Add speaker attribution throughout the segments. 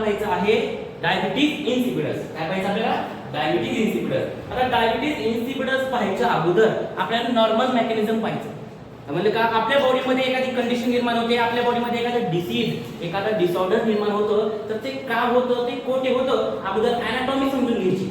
Speaker 1: पाहायचं आहे diabetes insipidus. काय पाहायचं आपल्याला? Diabetes insipidus. आता डायबिटीज इन्सिपिडस पाहायच्या अगोदर आपल्याला नॉर्मल मेकॅनिझम पाहायचं. म्हणजे का आपल्या बॉडीमध्ये एखादी कंडिशन निर्माण होते, आपल्या बॉडीमध्ये एखादा डिसीज, एखादा डिसऑर्डर निर्माण होतं, तर ते का होतं, ते कोठे होतं, अगोदर अॅनाटॉमी समजून घ्यायची.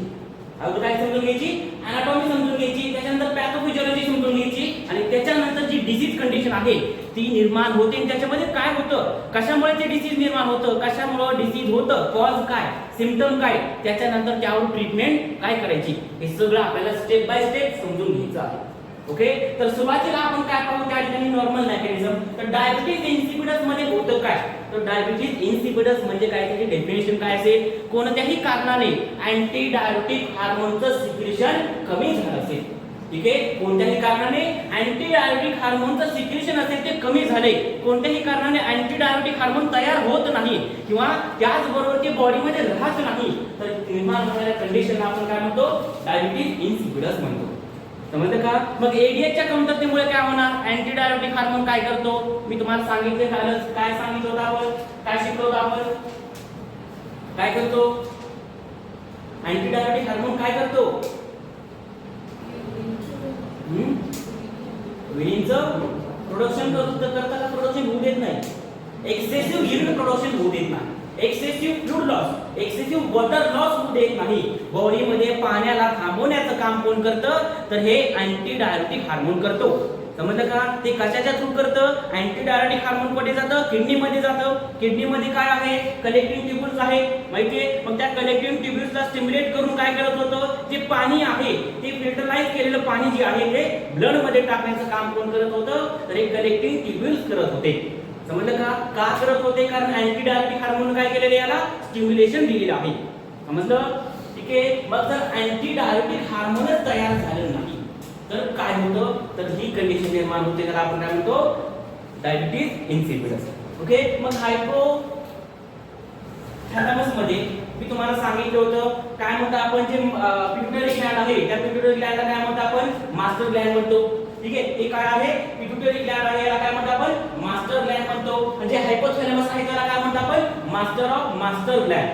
Speaker 1: अगोदर काय समजून घ्यायची? अॅनाटॉमी समजून घ्यायची. त्याच्यानंतर पॅथोफिजियोलॉजी समजून घ्यायची आणि त्याच्यानंतर जी डिसीज कंडिशन आहे ती निर्माण होते आणि त्याच्यामध्ये काय होतं, कशामुळे ते डिसीज निर्माण होतं, कशामुळे डिसीज होतं, कॉज काय, सिम्पटम काय, त्याच्यानंतर त्यावर ट्रीटमेंट काय करायची, हे सगळं आपल्याला स्टेप बाय स्टेप समजून घ्यायचं आहे. ओके, तर सुरुवातीला आपण काय पाहू त्या ठिकाणी नॉर्मल मेकॅनिझम. तर डायबिटीज इन्सिपिडस मध्ये होतं काय? तर डायबिटीज इन्सिपिडस म्हणजे काय, त्याची डेफिनेशन काय असेल? कोणत्याही कारणाने अँटी डायबिटिक हार्मोनचं सिक्रेशन कमी झालं असेल. ठीक आहे, कोणत्याही कारणाने अँटी डायबिटिक हार्मोनचं सिक्रेशन असेल ते कमी झाले, कोणत्याही कारणाने अँटी डायबिटिक हार्मोन तयार होत नाही किंवा त्याचबरोबर ते बॉडीमध्ये राहत नाही, तर निर्माण होणाऱ्या कंडिशनला आपण काय म्हणतो? डायबिटीज इन्सिपिडस म्हणतो. समजलं का? मग एडीएचच्या कमतरतेमुळे काय होणार? अँटी डायबिटिक हार्मोन काय करतो? मी तुम्हाला सांगितले झालं. काय सांगितलं होतं आपण? काय शिकलो होतं आपण? काय करतो? अँटी डायबिटिक हार्मोन काय करतो? विनिनचं प्रोडक्शन करताना प्रोडक्शन होऊ देत नाही. एक्सेसिव्ह युरिन प्रोडक्शन होऊ देत नाही. Excessive fluid loss, excessive water loss होऊ देत नाही. बॉडीमध्ये पाण्याला थांबवण्याचं काम कोण करतं? तर हे अँटी डायबिटिक हार्मोन करतो. समजलं का? ते कशाच्या थ्रू करतं? अँटी डायबिटिक हार्मोन कुठे जातं? किडनीमध्ये जातं. किडनीमध्ये काय आहे? कलेक्टिंग ट्यूब्यूल्स आहे, माहितीये. मग त्या कलेक्टिंग ट्यूब्यूल्सला स्टिम्युलेट करून काय करत होतं? जे पाणी आहे ते फिल्टराइज केलेलं पाणी जे आहे ते ब्लड मध्ये टाकण्याचं काम कोण करत होतं? तर हे कलेक्टिंग ट्यूब्यूल्स करत होते. समजलं का? का करत होते? कारण अँटी डायबिटिक हार्मोन काय केलेलं याला स्टिम्युलेशन दिलेलं आहे. समजलं? ठीक आहे. मग जर अँटी डायबिटिक हार्मोनच तयार झालं नाही तर काय होतं? तर ही कंडिशन निर्माण होते, त्याला आपण काय म्हणतो? Diabetes insipidus. ओके, मग हायपोथॅलॅमस मध्ये मी तुम्हाला सांगितलं होतं काय म्हणतो आपण, जे पिट्युटरी ग्लॅंड आहे त्या पिट्युटरी ग्लॅंडला काय म्हणतो आपण? मास्टर ग्लॅंड म्हणतो. ठीक आहे, ते काय आहे? पिट्युटरी ग्लॅंड आहे, याला काय म्हणतो आपण? मास्टर ग्लॅंड म्हणतो. म्हणजे हायपोथॅलॅमस आहे त्याला काय म्हणतो आपण? Master of master gland.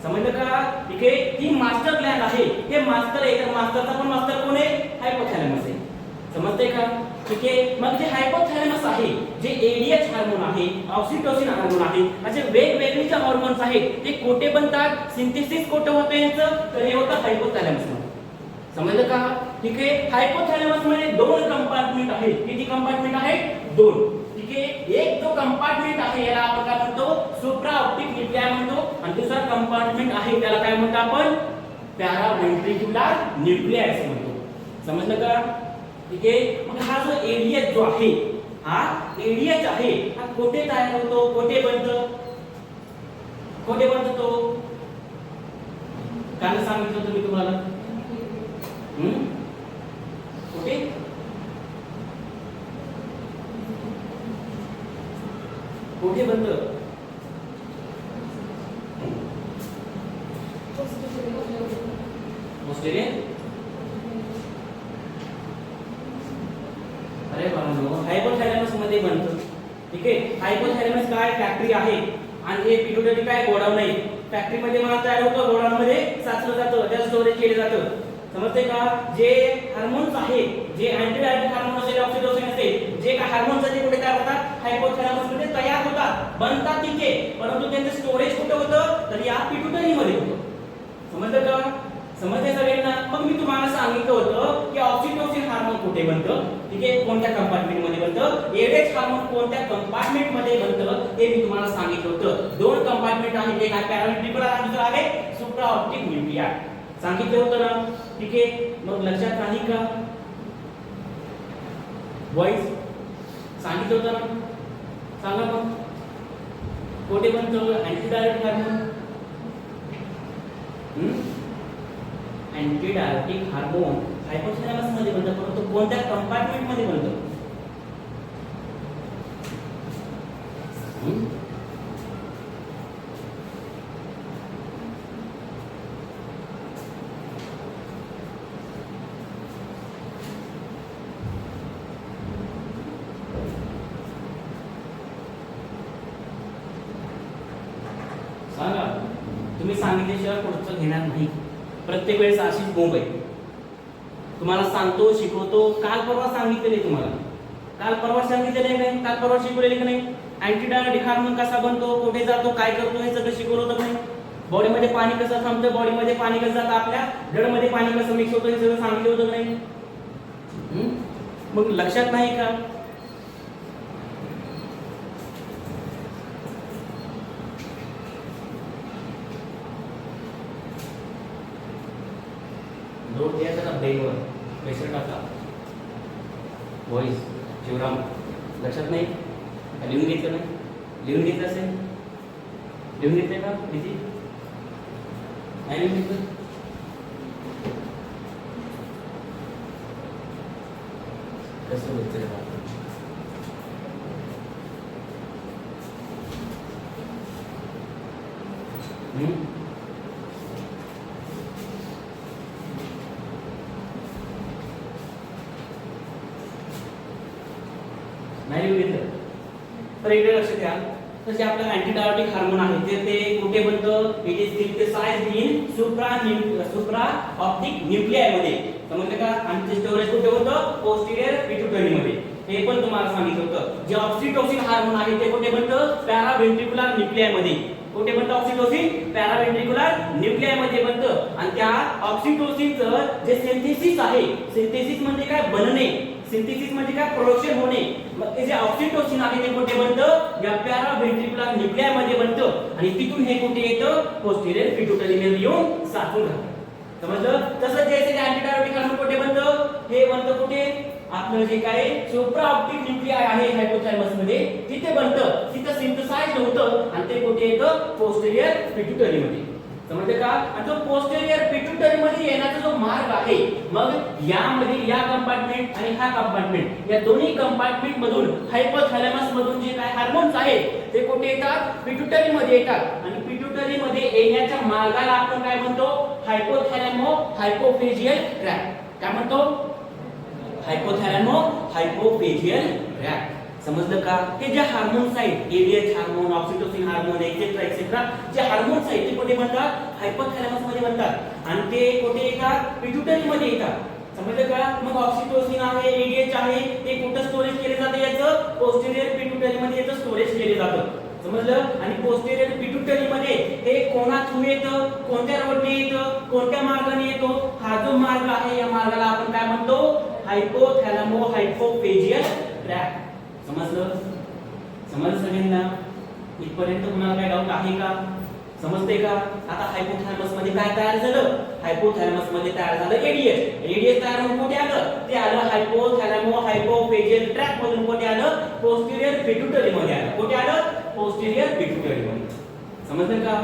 Speaker 1: समजलं का? ठीक आहे, ही मास्टर ग्लॅंड आहे, हे मास्टर आहे, तर मास्टरचा पण मास्टर कोण आहे? हायपोथॅलॅमस आहे. समजतंय का? ठीक आहे. मग जे हायपोथॅलॅमस आहे, जे एडीएच हार्मोन आहे, ऑक्सिटोसिन हार्मोन आहे, असे वेगवेगळे जे हार्मोन्स आहेत ते कोठे बनतात? सिंथेसिस कोठे होतं यांचं? तर हे होतं हायपोथॅलॅमस मध्ये. समजलं का? ठीक आहे. हायपोथॅलॅमस मध्ये दोन कंपार्टमेंट आहेत. किती कंपार्टमेंट आहेत? दोन. ठीक आहे. एक जो कंपार्टमेंट आहे याला आपण काय म्हणतो? सुप्रा ऑप्टिक न्यूक्लियाय म्हणतो आणि दुसरा कंपार्टमेंट आहे त्याला काय म्हणतो आपण? पॅराव्हेंट्रिक्युलर न्यूक्लियाय असं म्हणतो. समजलं का? ठीक आहे. मग हा जो एडीएच जो आहे, हा एडीएच आहे, हा कोठे तयार होतो? कोठे बनतो? कोठे बनतो तो? काय सांगितलं होतं मी तुम्हाला? कुठे? कुठे बनतं? ऑस्ट्रेलिया. अरे बाबा, हायपोथॅलॅमस मध्ये बनतं. ठीक आहे. हायपोथॅलॅमस काय? फॅक्टरी आहे आणि हे पिट्युटरी काय? गोडाऊन आहे. फॅक्टरी मध्ये मला तयार होतं, गोडाऊन मध्ये साचलं जातं, त्याचं स्टोरेज केलं जातं. समजते का? जे हार्मोन्स आहेत, जे अँटी डायबिटिक हार्मोन असेल, ऑक्सिटोसिन असेल, जे काय हार्मोन्स आहेत ते कुठे तयार होतात? हायपोथॅलॅमस मध्ये तयार होतात, बनतात तिथे. परंतु त्यांचं स्टोरेज कुठे होतं? तर या पिट्युटरी मध्ये होतं. समजलं का? समजते सगळ्यांना? मग मी तुम्हाला सांगितलं होतं की ऑक्सिटोसिन हार्मोन कुठे बनतं? ठीक आहे, कोणत्या कंपार्टमेंट मध्ये बनतं? एडीएच हार्मोन कोणत्या कंपार्टमेंट मध्ये बनतं ते मी तुम्हाला सांगितलं होतं. दोन कंपार्टमेंट आहेत, एक आहे पॅराव्हेंट्रिक्युलर आणि दुसरा आहे सुप्रा ऑप्टिक न्यूक्लियाय. सांगितलं होतं ना? ठीक आहे. मग लक्षात नाही का? वॉइस सांगितलं होतं ना? सांगा मग कोठे बनतं anti diabetic hormone? Anti diabetic hormone hypothalamus मध्ये बनतं, परंतु कोणत्या कंपार्टमेंट मध्ये बनतं? सांगा. तुम्ही सांगितल्याशिवाय पुढचं घेणार नाही. प्रत्येक वेळेस अशीच बोंब आहे. तुम्हाला सांगतो, शिकवतो, काल परवा सांगितलेले तुम्हाला, काल परवा सांगितलेले नाही, काल परवा शिकवलेले की नाही. अँटीडायोटिक हार्मोन कसा बनतो, कुठे जातो, काय करतो, हे सगळं शिकवलं होतं नाही. बॉडीमध्ये पाणी कसं थांबतं, बॉडीमध्ये पाणी कसं जातं, आपल्या ब्लडमध्ये पाणी कसं मिक्स होतं, हे सगळं सांगितलं होतं नाही. मग लक्षात नाही का? नोट द्यायचा का ब्रेनवर, प्रेशर टाका, व्हॉइस शिवराम, लक्षात नाही? लिहून घेतलं नाही? लिहून घेतलं असेल, लिहून घेतलंय का किती? नाही लिहून घेतलं? कसं होतं नाही लिहून घेतलं तर इकडे लक्ष द्या. तर जे आपलं अँटीडायोटिक हार्मोन आहे ते कुठे बनतं? It is synthesised in supra optic nuclei मध्ये. समजलं का? आणि ते स्टोरेज कुठे होतं? पोस्टीरियर पिट्युटरी मध्ये. हे पण तुम्हाला सांगितलं होतं. जे ऑक्सिटोसिन हार्मोन आहे ते कुठे बनतं? पॅराव्हेंट्रिक्युलर न्यूक्लियाय मध्ये. कुठे बनतं ऑक्सिटोसिन? पॅराव्हेंट्रिक्युलर न्यूक्लियाय मध्ये बनतं. आणि त्या ऑक्सिटोसिनचं जे सिंथेसिस आहे, सिंथेसिस म्हणजे काय? बनणे. सिंथेसिस म्हणजे काय? प्रोडक्शन होणे. मग हे जे ऑक्सिटोसिन आहे ते कुठे बनतं? या पॅराव्हेंट्रिक्युलर न्यूक्लियाय मध्ये बनतं. आणि तिथून हे कुठे येतं? पोस्टीरियर पिट्युटरी मध्ये येऊन साठून राहतं. समजलं? तसं जे अँटीडायोटिक हार्मोन कुठे बनतं? हे बनतं कुठे? आपलं जे काय सुप्रा ऑप्टिक न्यूक्लियाय आहे हायपोथॅलॅमस मध्ये, तिथे बनतं. तिथे सिंथेसाइज होतं आणि ते कुठे येतं? पोस्टीरियर पिट्युटरी मध्ये. समजलं का? आणि तो पोस्टीरियर पिट्युटरी मध्ये येण्याचा जो मार्ग आहे, मग यामध्ये या कंपार्टमेंट आणि हा कंपार्टमेंट, या दोन्ही कंपार्टमेंट मधून हायपोथॅलॅमस मधून जे काय हार्मोन्स आहेत ते कुठे येतात? पिट्युटरी मध्ये येतात. आणि पिट्युटरी मध्ये येण्याच्या मार्गाला आपण काय म्हणतो? हायपोथॅलॅमो हायपोफेजियल ट्रॅक्ट. काय म्हणतो? हायपोथॅलॅमो हायपोफेजियल ट्रॅक्ट. समजलं का? हे जे हार्मोन्स आहेत, ADH hormone, oxytocin hormone, etcetera etcetera, जे हार्मोन्स आहेत ते कुठे बनतात? हायपोथॅलॅमस मध्ये बनतात. आणि ते कुठे येतात? पिट्युटरी मध्ये येतात. समजलं का? मग ऑक्सिटोसिन आहे, एडीएच आहे, ते कुठे स्टोरेज केले जाते? याचं पोस्टीरियर पिट्युटरी मध्ये याचं स्टोरेज केले जातं. समजलं? आणि पोस्टीरियर पिट्युटरी मध्ये हे कोणा थ्रू येतं? कोणत्या रोडने येतं? कोणत्या मार्गाने येतो? हा जो मार्ग आहे या मार्गाला आपण काय म्हणतो? हायपोथॅलॅमो हायपोफेजियल ट्रॅक्ट. समजलं? समजलं सगळ्यांना? इथपर्यंत तुम्हाला काय डाऊट आहे का? समजते का? आता हायपोथॅलॅमस मध्ये काय तयार झालं? हायपोथॅलॅमस मध्ये तयार झालं एडीएच. एडीएच तयार होऊन कुठे आलं? ते आलं हायपोथॅलॅमो हायपोफेजियल ट्रॅक्ट मधून कुठे आलं? पोस्टीरियर पिट्युटरी मध्ये आलं. कुठे आलं? पोस्टीरियर पिट्युटरी मध्ये. समजलं का?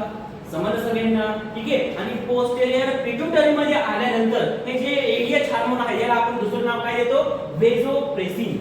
Speaker 1: समजलं सगळ्यांना? ठीक आहे. आणि पोस्टीरियर पिट्युटरी मध्ये आल्यानंतर हे जे एडीएच हार्मोन आहे याला आपण दुसरं नाव काय देतो? वेझोप्रेसिन.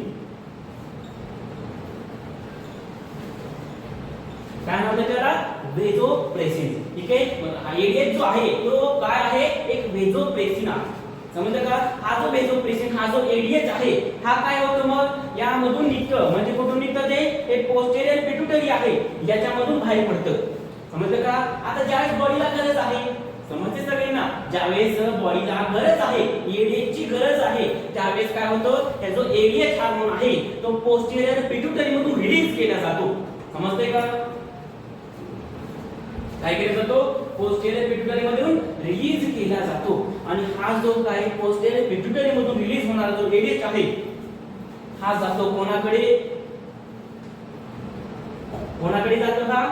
Speaker 1: काय नाव देतो त्याला? वेझोप्रेसिन. ठीक आहे. मग एडीएच जो आहे तो काय आहे? एक वेझोप्रेसिन आहे. समजलं का? हा जो वेझोप्रेसिन, हा जो एडीएच आहे, हा काय होतं? मग यामधून निघतं. म्हणजे कुठून निघतं ते? एक पोस्टीरियर पिट्युटरी आहे याच्यामधून बाहेर पडतं. समजलं का? आता ज्यावेळेस बॉडीला गरज आहे, समजते सगळ्यांना, ज्यावेळेस बॉडीला गरज आहे, एडीएच ची गरज आहे, त्यावेळेस काय होतं? त्या जो एडीएच हार्मोन आहे तो पोस्टीरियर पिट्युटरी मधून रिलीज केला जातो. समजते का? काय केला जातो? पोस्टीरियर पिट्युटरी मधून रिलीज केला जातो. आणि हा जो काय पोस्टीरियर पिट्युटरी मधून रिलीज होणारा जो एडीएच आहे हा जातो कोणाकडे? कोणाकडे जातो? हा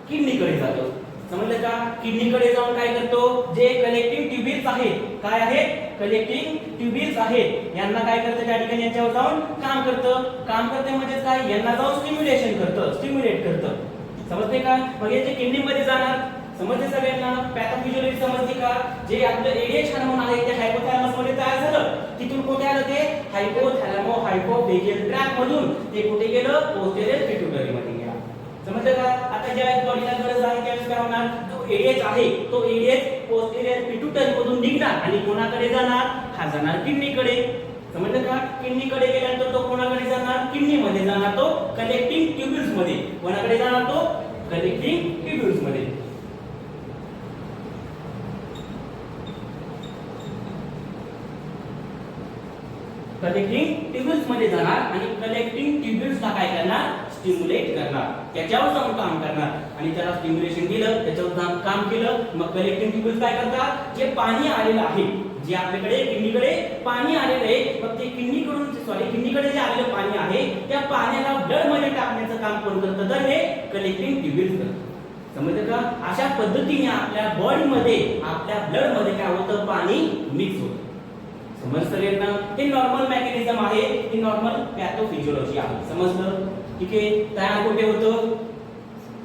Speaker 1: किडनीकडे जातो. समजलं का? किडनीकडे जाऊन काय करतो? जे कलेक्टिंग ट्युबिल्स आहेत, काय आहेत? कलेक्टिंग ट्युबिल्स आहेत, यांना काय करतं? त्या ठिकाणी यांच्यावर जाऊन काम करतं. काम करते म्हणजे काय? यांना जाऊन स्टिम्युलेशन करतं, स्टिम्युलेट करतं. समजते का? मग हे जे किडनी मध्ये जाणार, समजते सगळ्यांना? पॅथोफिजियोलॉजी समजते का? जे आपलं एडीएच हार्मोन आहे ते हायपोथॅलॅमस मध्ये तयार झालं, तिथून कुठे आलं ते? हायपोथॅलॅमो हायपोफेजियल ट्रॅक्ट मधून ते कुठे गेलं? पोस्टीरियर पिट्युटरी मध्ये गेलं. समजलं का? आता ज्यावेळेस बॉडीला गरज आहे त्यावेळेस काय होणार? जो एडीएच आहे तो एडीएच पोस्टीरियर पिट्युटरी मधून निघणार आणि कोणाकडे जाणार? हा जाणार किडनीकडे. समजलं का? किडनीकडे गेल्यानंतर तो कोणाकडे जाणार? किडनी मध्ये जाणार, तो कलेक्टिंग ट्युब्युल्स मध्ये. कोणाकडे जाणार? तो कलेक्टिंग ट्युब्युल्स मध्ये. कलेक्टिंग ट्यूब्यूल्स मध्ये जाणार आणि कलेक्टिंग ट्यूब्यूल्सला काय करणार, स्टिम्युलेट करणार, त्याच्यावर जाऊन काम करणार आणि त्याला स्टिम्युलेशन दिलं, त्याच्यावर जाऊन काम केलं, मग कलेक्टिंग ट्यूब्यूल्स काय करतात, जे पाणी आलेलं आहे, जे आपल्याकडे किडनीकडे पाणी आलेलं आहे, मग ते किडनीकडे जे आलेलं पाणी आहे त्या पाण्याला ब्लड मध्ये टाकण्याचं काम कोण करतं, तर हे कलेक्टिंग ट्यूब्यूल्स करतात. समजलं का? अशा पद्धतीने आपल्या बॉडी मध्ये, आपल्या ब्लड मध्ये काय होतं, पाणी मिक्स होतं. समजलं सगळ्यांना? हे नॉर्मल मेकॅनिझम आहे, ही नॉर्मल पॅथोफिजियोलॉजी आहे. समजलं? ठीक आहे. तयार कुठे होतं,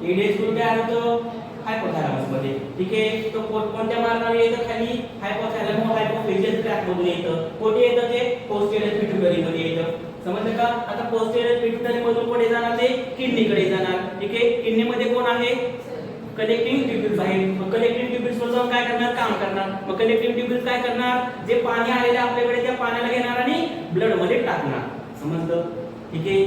Speaker 1: एडीएच कुठे तयार होतं, हायपोथॅलॅमस मध्ये. ठीक आहे. तो कोणत्या मार्गाने येतं, खाली हायपोथॅलॅमो हायपोफिजियल ट्रॅक्ट मधून येतं. कुठे येतं ते, पोस्टेरियर पिट्युटरी मध्ये येतं. समजलं का? आता पोस्टेरियर पिट्युटरी मधून कुठे जाणार, ते किडनीकडे जाणार. ठीक आहे. किडनी मध्ये कोण आहे, कलेक्टिंग ट्यूब्यूल्स आहेत. मग कलेक्टिंग ट्यूब्यूल्स वर जाऊन काय करणार, काम करणार. मग कलेक्टिंग ट्यूब्यूल्स काय करणार, जे पाणी आलेले आपल्याकडे त्या पाण्याला घेणार आणि ब्लड मध्ये टाकणार. समजलं? ठीक आहे.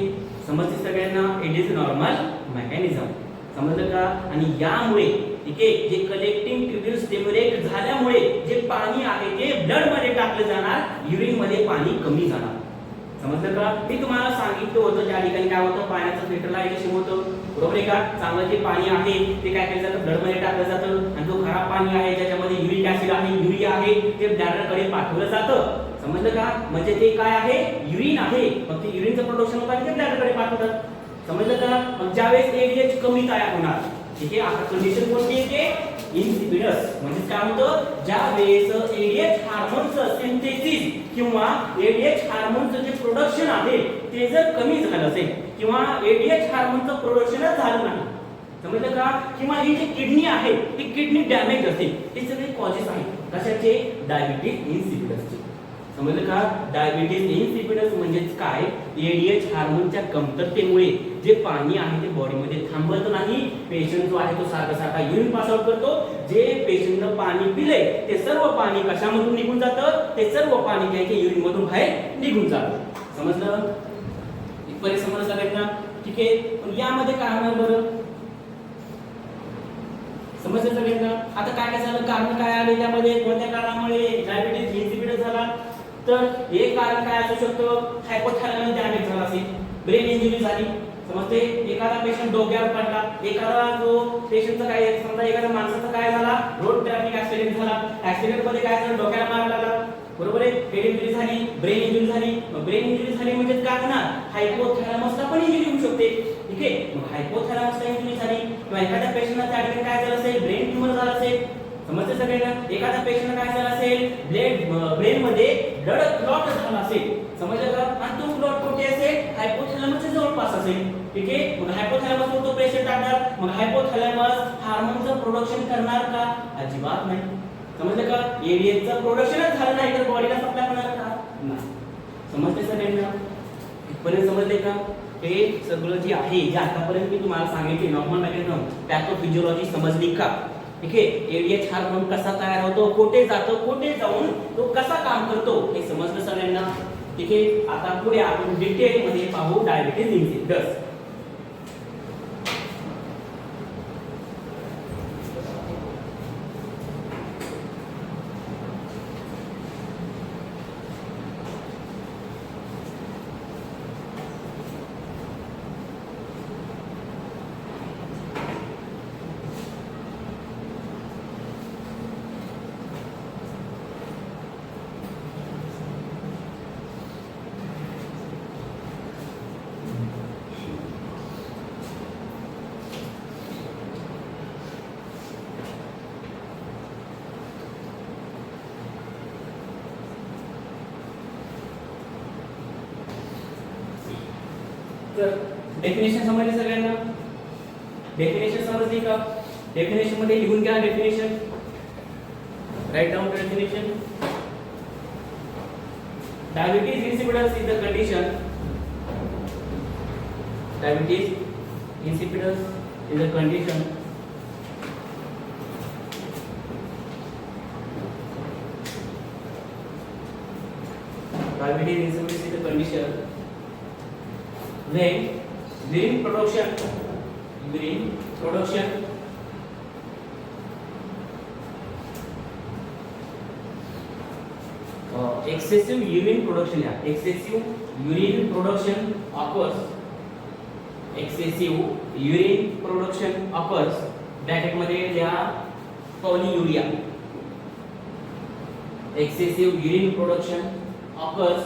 Speaker 1: समजते सगळ्यांना? It is normal mechanism. समजलं का? आणि यामुळे ठीक आहे, जे कलेक्टिंग ट्यूब्यूल्स स्टिम्युलेट झाल्यामुळे जे पाणी आहे ते ब्लड मध्ये टाकलं जाणार, युरिन मध्ये पाणी कमी जाणार. समजलं का? मी तुम्हाला सांगितलं होतं त्या ठिकाणी काय होतं, पाण्याचं फिल्टरायझेशन होतं, बरोबर आहे का? चांगलं जे पाणी आहे ते काय केलं जातं, ब्लड मध्ये टाकलं जातं आणि जो खराब पाणी आहे ज्याच्यामध्ये युरिक ऍसिड आहे, युरिया आहे, ते ब्लॅडरकडे पाठवलं जातं. समजलं का? म्हणजे ते काय आहे, युरिन आहे. मग ते युरिनचं प्रोडक्शन होतं आणि ते ब्लॅडरकडे पाठवतात. समजलं का? मग ज्यावेळेस एडीएच कमी तयार होणार, ठीक आहे, आता कंडिशन कोणती येते, इन्सिपिडस. म्हणजे काय होतं, ज्या वेळेस एडीएच हार्मोनचं सिंथेसिस किंवा एडीएच हार्मोनचं जे प्रोडक्शन आहे ते जर कमी झालं असेल किंवा एडीएच हार्मोनचं प्रोडक्शनच झालं नाही, समजलं का? किंवा ही जी किडनी आहे ती किडनी डॅमेज असेल, हे सगळे कॉजेस आहेत कशाचे, डायबिटीज इन्सिपिडसचे. समजलं का? डायबिटीज इन्सिपिडस म्हणजे काय, एडीएच हार्मोनच्या कमतरतेमुळे जे पाणी आहे ते बॉडीमध्ये थांबत नाही. पेशंट जो आहे तो सारखा युरिन पास आउट करतो. जे पेशंटनं पाणी पिलंय ते सर्व पाणी कशामधून निघून जातं, ते सर्व पाणी त्याच्या युरिन मधून बाहेर निघून जातं. समजलं? इथपर्यंत समजलं सगळ्यांना? ठीक आहे. पण यामध्ये काय होणार बरं, समजलं सगळ्यांना? आता काय झालं, कारण काय आले त्यामध्ये, कोणत्या कारणामुळे डायबिटीज इन्सिपिडस झाला, तर एक कारण काय असू शकतं, हायपोथॅलॅमस डॅमेज झाला असेल, ब्रेन इंजुरी झाली. समजते? एखादा पेशंट डोक्यावर पडला, एखादा जो पेशंटचा काय, समजा एखाद्या माणसाचा काय झाला, रोड ट्रॅफिक ऍक्सिडेंट झाला, ऍक्सिडेंट मध्ये काय झालं, डोक्याला मार लागला, बरोबर आहे, हेड इंजुरी झाली, ब्रेन इंजुरी झाली. मग ब्रेन इंजुरी झाली म्हणजे काय होणार, हायपोथॅलॅमसला पण इंजुरी होऊ शकते. ठीक आहे. मग हायपोथॅलॅमसला इंजुरी झाली किंवा एखाद्या पेशंटला त्या ठिकाणी काय झालं असेल, ब्रेन ट्यूमर झालं असेल. समजते सगळ्यांना? एखाद्या पेशंटला काय झालं असेल, ब्रेन मध्ये ब्लड क्लॉट झाला असेल. समजलं का? आणि तो क्लॉट कुठे असेल, हायपोथॅलॅमसच्या जवळपास असेल. ठीक आहे. मग हायपोथॅलॅमस वर तो प्रेशर टाकणार, मग हायपोथॅलॅमस हार्मोनचं प्रोडक्शन करणार का, अजिबात नाही. समजलं का? एडीएचचं प्रोडक्शनच झालं नाही तर बॉडीला सप्लाय होणार का, नाही. समजते सगळ्यांना? इथपर्यंत समजले का? हे सगळं जे आहे, जे आतापर्यंत मी तुम्हाला सांगितले नॉर्मल मेकॅनिझम, पॅथोफिजियोलॉजी समजली का? ठीक आहे. एडीएच हार्मोन कसा तयार होतो, कुठे जातो, कुठे जाऊन तो कसा काम करतो, हे समजलं सगळ्यांना? ठीक आहे. आता पुढे आपण डिटेल मध्ये पाहू डायबिटीज इन्सिपिडस. तर डेफिनेशन समजली सगळ्यांना? डेफिनेशन समजली का? डेफिनेशन मध्ये लिहून घ्या definition. Write down definition. Diabetes insipidus is the condition. Diabetes insipidus is the condition diabetes insipidus is the condition when urine production excessive urine production या excessive urine production occurs, excessive urine production occurs, bracket मध्ये लिहा पॉलियुरिया, excessive urine production occurs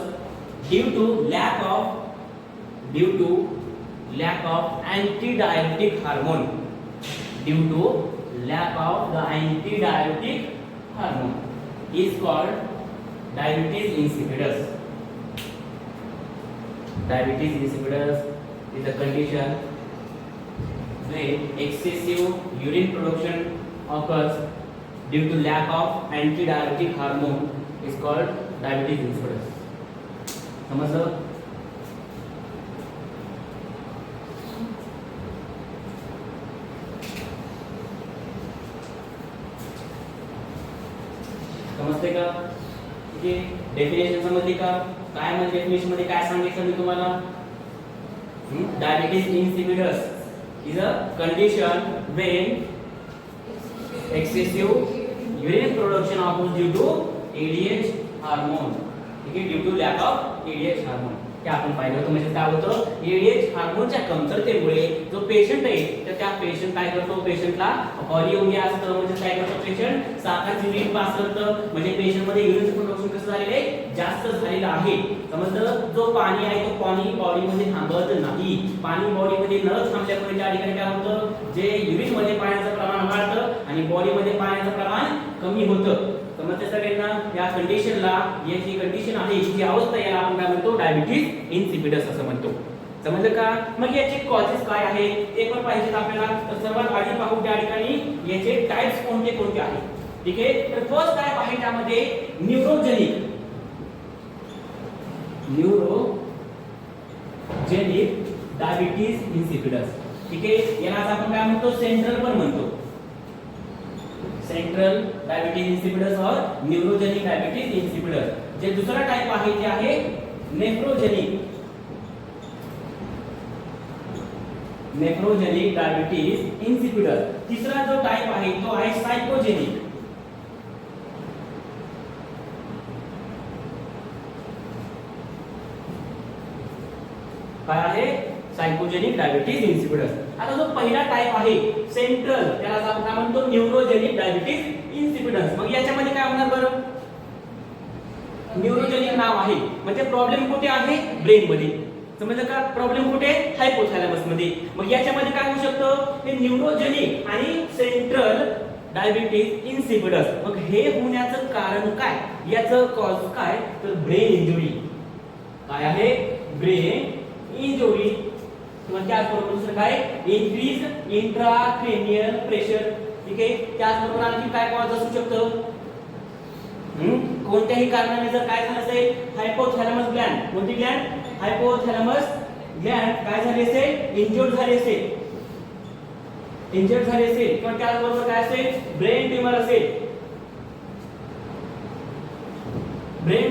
Speaker 1: due to lack of antidiuretic hormone, due to lack of the antidiuretic hormone is called diabetes insipidus. Diabetes insipidus is a condition when excessive urine production occurs due to lack of antidiuretic hormone is called diabetes insipidus. समझलं? समजते का? ठीक आहे, definition समजली का? काय म्हणजे definition मध्ये काय सांगितलं मी तुम्हाला? Diabetes insipidus is a condition when excessive urine production of due to ADH hormone, ठीक आहे, due to lack of ADH hormone. ते आपण पाहिलं होतं. म्हणजे काय होतं, एडीएच हार्मोनच्या कमतरतेमुळे जो पेशंट आहे तर त्या पेशंट काय करतो, पेशंटला पॉलियुरिया असतं. म्हणजे काय करतो पेशंट, सारखाच युरिन पास करतं. म्हणजे पेशंट मध्ये युरिन प्रोडक्शन कसं झालेलं आहे, जास्त झालेलं आहे. समजलं? जो पाणी आहे तो पाणी बॉडीमध्ये थांबत नाही. पाणी बॉडीमध्ये न थांबल्यामुळे त्या ठिकाणी काय होतं, जे युरिन मध्ये पाण्याचं प्रमाण वाढतं आणि बॉडीमध्ये पाण्याचं प्रमाण कमी होतं. समजते सगळ्यांना? या कंडिशनला, याची कंडिशन आहे, ही अवस्था याला आपण काय म्हणतो, डायबिटीज इन्सिपिडस असं म्हणतो. समजलं का? मग याचे कॉजेस काय आहे ते पण पाहिजे आपल्याला. तर सर्वात आधी पाहू त्या ठिकाणी याचे टाइप्स कोणते कोणते आहेत. ठीक आहे, तर फर्स्ट टाइप आहे त्यामध्ये न्यूरोजेनिक डायबिटीज इन्सिपिडस. ठीक आहे, याला आपण काय म्हणतो, सेंट्रल पण म्हणतो, सेंट्रल डायबिटीज इन्सिपिडस और न्यूरोजेनिक डायबिटीज इन्सिपिडस. जे दुसरा टाइप आहे ते आहे नेफ्रोजेनिक डायबिटीज इन्सिपिडस. तिसरा जो टाइप आहे तो आहे सायकोजेनिक. काय आहे, सायकोजेनिक डायबिटीज इन्सिपिडस. आता जो पहिला टाइप आहे सेंट्रल, त्याला आपण काय म्हणतो, न्यूरोजेनिक डायबिटीज इन्सिपिडस. मग याच्यामध्ये काय होणार बरं, न्यूरोजेनिक नाव आहे म्हणजे प्रॉब्लेम कुठे आहे, ब्रेन मध्ये. समजलं का? प्रॉब्लेम कुठे, हायपोथॅलॅमस मध्ये. मग याच्यामध्ये काय होऊ शकतं, हे न्यूरोजेनिक आणि सेंट्रल डायबिटीज इन्सिपिडस. मग हे होण्याचं कारण काय, याचं कॉज काय, तर ब्रेन इंजुरी. काय आहे, ब्रेन इंजुरी. किंवा त्याचबरोबर दुसरं काय, इन्क्रीज इंट्राक्रेनियल प्रेशर. ठीक आहे, त्याचबरोबर आणखी काय कॉज असू शकतं, कोणत्याही कारणाने जर काय झालं असेल, हायपोथॅलॅमस ग्लॅंड, कोणती ग्लॅंड, हायपोथॅलॅमस ग्लॅंड काय झाले असेल, इंज्युर्ड झाले असेल किंवा त्याचबरोबर काय असेल, ब्रेन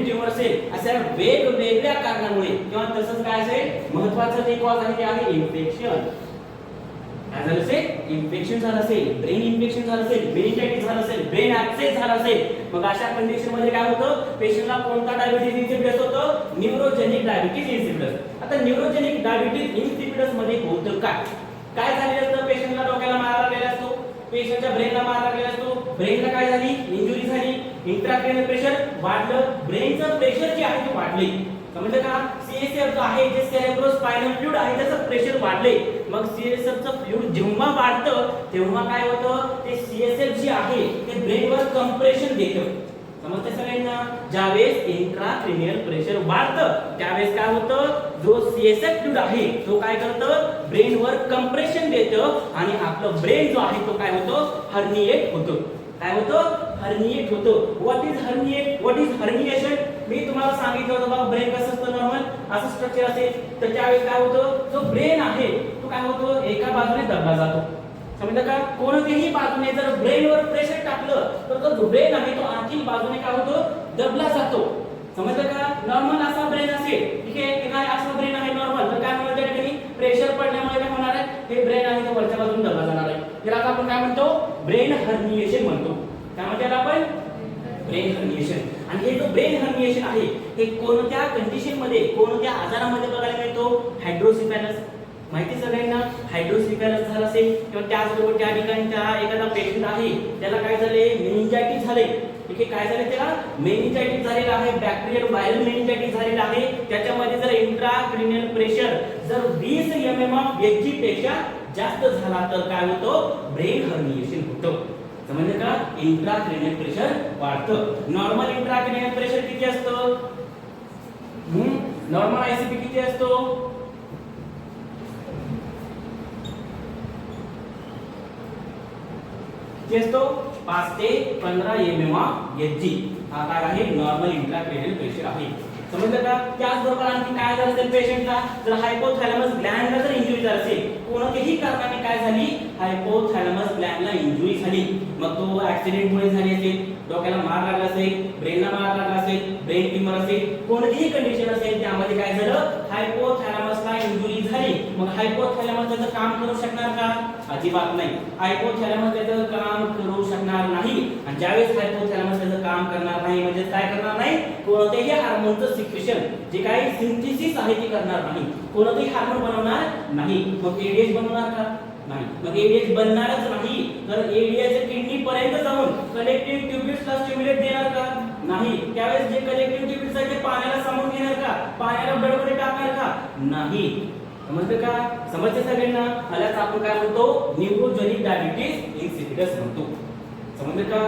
Speaker 1: ट्यूमर असेल, अशा वेगवेगळ्या कारणामुळे. किंवा तसंच काय असेल, महत्त्वाचं जे कॉज आहे ते आहे इन्फेक्शन. काय झालं असेल, इन्फेक्शन झालं असेल, ब्रेन इन्फेक्शन झालं असेल, मेनिंजायटिस झालं असेल, ब्रेन ऍब्सेस झाला असेल. मग अशा कंडिशन मध्ये काय होतं, पेशंटला कोणता डायबिटीज इन्सिपिडस होतं, न्यूरोजेनिक डायबिटीज इन्सिपिडस. आता न्यूरोजेनिक डायबिटीज इन्सिपिडस मध्ये होतं काय झालेलं असतं, पेशंटला डोक्याला मार लागलेला असतो, पेशंटच्या ब्रेनला मार लागलेला असतो. ब्रेनला काय झाली, इंजुरी झाली, इंट्राक्रेनियल प्रेशर वाढलं, ब्रेनचं प्रेशर जे आहे ते वाढले. समजलं का? सीएसएफ जो आहे, जे सेरेब्रोस्पायनल फ्लुइड आहे, त्याचं प्रेशर वाढले. मग सीएसएफचं फ्लुइड जेव्हा वाढतं तेव्हा काय होतं, ते सीएसएफ जे आहे ते ब्रेनवर कंप्रेशन देतं. समजते सगळ्यांना? ज्यावेळेस इंट्राक्रेनियल प्रेशर वाढतं त्यावेळेस काय होतं, जो सीएसएफ फ्लुइड आहे तो काय करतं, ब्रेनवर कंप्रेशन देतं आणि आपलं ब्रेन जो आहे तो काय होतं, हर्निएट होतं. काय होतं, हर्निएट होतं. What is herniate, what is herniation? मी तुम्हाला सांगितलं होतं बाबा, ब्रेन कसं असतं, नॉर्मल असं स्ट्रक्चर असेल तर त्यावेळेस काय होतं, जो ब्रेन आहे तो काय होतो, एका बाजूने दबला जातो. समजलं का? कोणत्याही बाजूने जर ब्रेनवर प्रेशर टाकलं तर जो ब्रेन आहे तो आणखी बाजूने काय होतो, दबला जातो. समजलं का? नॉर्मल असा ब्रेन असेल, ठीक आहे, काय असा ब्रेन आहे नॉर्मल, तर काय होणार, त्या ठिकाणी प्रेशर पडल्यामुळे काय होणार आहे, हे ब्रेन आहे तो वरच्या बाजूने दबला जाणार आहे. त्याला आपण काय म्हणतो, ब्रेन हर्निएशन म्हणतो. काय म्हणतो आपण, ब्रेन हर्निएशन. आणि हे जो ब्रेन हर्निएशन आहे हे कोणत्या कंडिशन मध्ये, कोणत्या आजारामध्ये बघायला मिळतो? हायड्रोसिफॅलस. माहिती सगळ्यांना हायड्रोसिफॅलस झाला असेल किंवा त्याचबरोबर त्या ठिकाणी त्या एखादा पेशंट आहे त्याला काय झाले, मेनिंजायटिस झाले. ठीक आहे, काय झाले त्याला? मेनिंजायटिस झालेला आहे, बॅक्टेरियल व्हायरल मेनिंजायटिस झालेला आहे. त्याच्यामध्ये जर इंट्राक्रॅनियल प्रेशर जर 20 mm ऑफ Hg पेक्षा जास्त झाला तर काय होतं? ब्रेन हर्निएशन होतं. समजलं का? इंट्राक्रॅनियल प्रेशर वाढतं. नॉर्मल इंट्राक्रॅनियल प्रेशर किती असतं? नॉर्मल आयसीपी किती असतो? किती असतो? 5 ते 15 mm ऑफ Hg. हा काय आहे? नॉर्मल इंट्राक्रॅनियल प्रेशर आहे. समजलं का? त्याचबरोबर आणखी काय झालं असेल पेशंटला? जर हायपोथॅलॅमस ग्लँडला जर इंजुरी झाली असेल, कोणत्याही कारणाने काय झाली? हायपोथॅलॅमस ग्लँडला इंजुरी झाली. मग तो ऍक्सिडेंटमुळे झाली असेल, डोक्याला मार लागला असेल, ब्रेनला मार लागला असेल, ब्रेन ट्यूमर असेल, कोणतीही कंडिशन असेल त्यामध्ये काय झालं? हायपोथॅलॅमसला इंजुरी झाली. मग हायपोथॅलॅमस त्याचं काम करू शकणार का? अजिबात नाही. हायपोथॅलॅमस त्याचं काम करू शकणार नाही. आणि ज्यावेळेस हायपोथॅलॅमस त्याचं काम करणार नाही म्हणजे काय करणार नाही? कोणत्याही हार्मोनचं सिक्रेशन जे काही सिंथेसिस आहे ते करणार नाही. कोणतेही हार्मोन बनवणार नाही. मग एडीएच बनवणार का? नाही. मग एडीएच बनणारच नाही. तर एडीएच किडनी पर्यंत जाऊन कलेक्टिव्ह ट्यूब्यूल्सला स्टिम्युलेट देणार का? नाही. त्यावेळेस जे कलेक्टिव्ह ट्यूब्यूल्स आहे ते पाण्याला सामावून घेणार का? पाण्याला ब्लडमध्ये टाकणार का? नाही. समजलं का? समजते सगळ्यांना? यालाच आपण काय म्हणतो? न्यूरोजेनिक डायबिटीज इन्सिपिडस म्हणतो. समजलं का?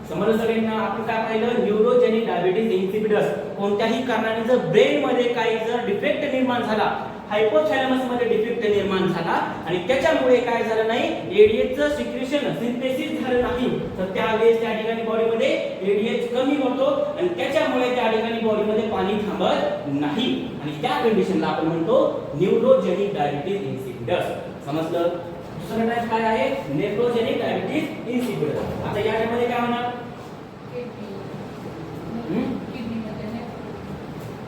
Speaker 1: समजलं सगळ्यांना? आपण काय पाहिलं? Neurogenic diabetes insipidus. कोणत्याही कारणाने जर ब्रेन मध्ये काही जर डिफेक्ट निर्माण झाला, हायपोथॅलॅमस मध्ये डिफेक्ट निर्माण झाला आणि त्याच्यामुळे काय झालं नाही? एडीएचचं सिक्रेशन सिंथेसिस झालं नाही, तर त्यावेळेस त्या ठिकाणी बॉडीमध्ये एडीएच कमी होतो आणि त्याच्यामुळे त्या ठिकाणी बॉडीमध्ये पाणी थांबत नाही आणि त्या कंडिशनला आपण म्हणतो न्यूरोजेनिक डायबिटीज इन्सिपिडस. समजलं? दुसरा टाइप काय आहे? Nephrogenic diabetes insipidus. आता याच्यामध्ये काय होणार?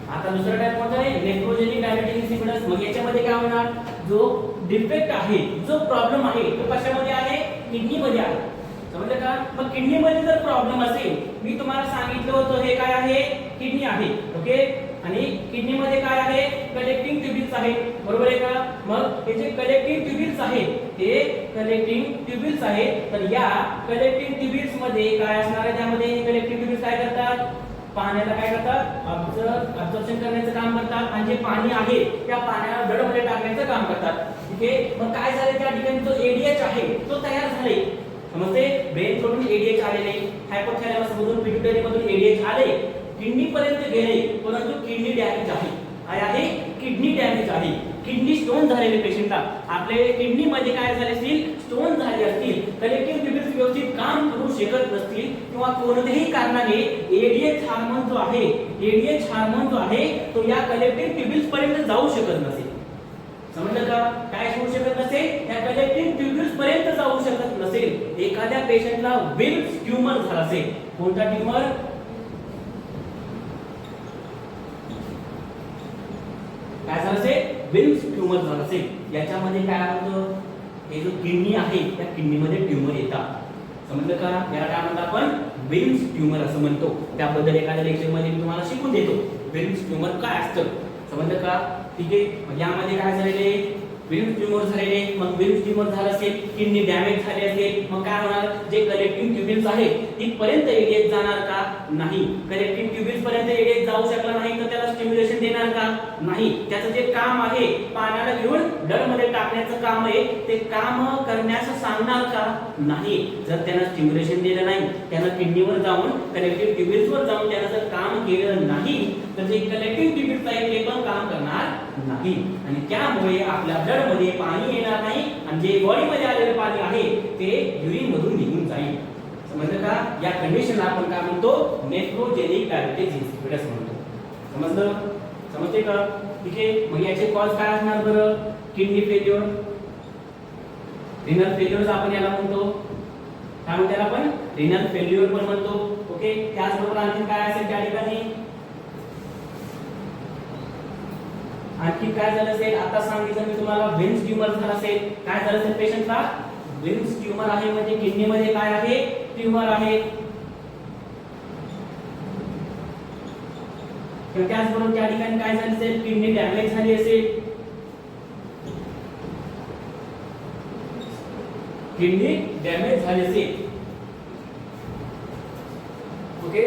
Speaker 1: आता दुसरा टाइप कोणता आहे? Nephrogenic diabetes insipidus. मग याच्यामध्ये काय होणार? जो डिफेक्ट आहे, जो प्रॉब्लेम आहे तो कशामध्ये आहे? किडनी मध्ये आहे. समजलं का? मग किडनी मध्ये जर प्रॉब्लेम असेल, मी तुम्हाला सांगितलं होतं हे काय आहे? किडनी आहे. ओके. आणि किडनी मध्ये काय आहे? कलेक्टिंग ट्यूब्यूल्स आहे. बरोबर आहे का? मग हे जे कलेक्टिंग ट्यूब्यूल्स आहेत ते कलेक्टिंग ट्यूब्यूल्स आहेत. तर या कलेक्टिंग ट्यूब्यूल्स मध्ये काय असणार आहे? त्यामध्ये कलेक्टिंग ट्यूब्यूल्स काय करतात? पाण्याला काय करतात? अब्झॉर्प्शन करण्याचं काम करतात आणि जे पाणी आहे त्या पाण्याला ब्लड मध्ये टाकण्याचं काम करतात. ठीक आहे. मग काय झालं? त्या ठिकाणी जो एडीएच आहे तो तयार झाले. समजते? ब्रेन कडून एडीएच आलेले, हायपोथॅलॅमस मधून पिट्युटरी मधून एडीएच आले, किडनी पर्यंत गेले, परंतु किडनी डॅमेज आहे. काय आहे? किडनी डॅमेज आहे. किडनी स्टोन झालेले पेशंटला, आपले किडनी मध्ये काय झाले असतील? स्टोन झाले असतील, कलेक्टिव्ह ट्यूब्यूल्स व्यवस्थित काम करू शकत नसतील किंवा कोणत्याही कारणाने एडीएच हार्मोन जो आहे, एडीएच हार्मोन जो आहे तो या कलेक्टिव्ह ट्यूब्यूल्स पर्यंत जाऊ शकत नसेल. समजलं का? काय होऊ शकत नसेल? या कलेक्टिव्ह ट्यूब्यूल्स पर्यंत जाऊ शकत नसेल. एखाद्या पेशंटला विल्स ट्यूमर झाला असेल. कोणता ट्यूमर? काय झालं असेल? विल्स ट्यूमर झालं असेल. याच्यामध्ये काय होतं? हे जो किडनी आहे त्या किडनीमध्ये ट्यूमर येतात. समजलं का? याला काय म्हणतात आपण? विल्स ट्यूमर असं म्हणतो. त्याबद्दल एखाद्या लेक्चर मध्ये मी तुम्हाला शिकून देतो विल्स ट्यूमर काय असतं. समजलं का? ठीक आहे. मग यामध्ये काय झालेले? विल्स ट्यूमर झालेले. मग विल्स ट्यूमर झालं असेल, किडनी डॅमेज झाली असेल, मग काय होणार? जे कलेक्टिव्ह ट्यूब्यूल्स आहेत तिथपर्यंत एडीएच जाणार का? नाही. कलेक्टिव्ह ट्यूब्यूल्स पर्यंत एडीएच जाऊ शकला नाही तर त्याला स्टिम्युलेशन देणार का? नाही. त्याचं जे काम आहे पाण्याला घेऊन ब्लड मध्ये टाकण्याचं काम आहे ते काम करण्यास सांगणार का? नाही. जर त्याला स्टिम्युलेशन दिलं नाही, त्यानं किडनीवर जाऊन कलेक्टिव्ह ट्यूब्यूल्स वर जाऊन त्यानं जर काम केलं नाही तर जे कलेक्टिव्ह ट्यूब्यूल्स आहे ते पण काम करणार नाही आणि त्यामुळे आपल्या ब्लड मध्ये पाणी येणार नाही आणि जे बॉडी मध्ये आलेले पाणी आहे ते युरिन मधून निघून जाईल. समजलं का? या कंडिशनला आपण काय म्हणतो? नेफ्रोजेनिक डायबिटीज इन्सिपिडस म्हणतो. समजलं? समजते का? ठीक आहे. मग याचे कॉज काय असणार बरं? किडनी फेल्युअर, रिनल फेल्युअर आपण याला म्हणतो. काय म्हणतो याला आपण? रिनल फेल्युअर पण म्हणतो. ओके. त्याचबरोबर आणखी काय असेल त्या ठिकाणी? आणखी काय झालं असेल? आता सांगितलं मी तुम्हाला व्हेन्स ट्यूमर झाला असेल. काय झालं असेल पेशंटला? व्हेन्स ट्यूमर आहे म्हणजे किडनी मध्ये काय आहे? ट्यूमर आहे. तर त्याचबरोबर त्या ठिकाणी काय झालं असेल, किडनी डॅमेज झाली असेल, किडनी डॅमेज झाली असेल. ओके,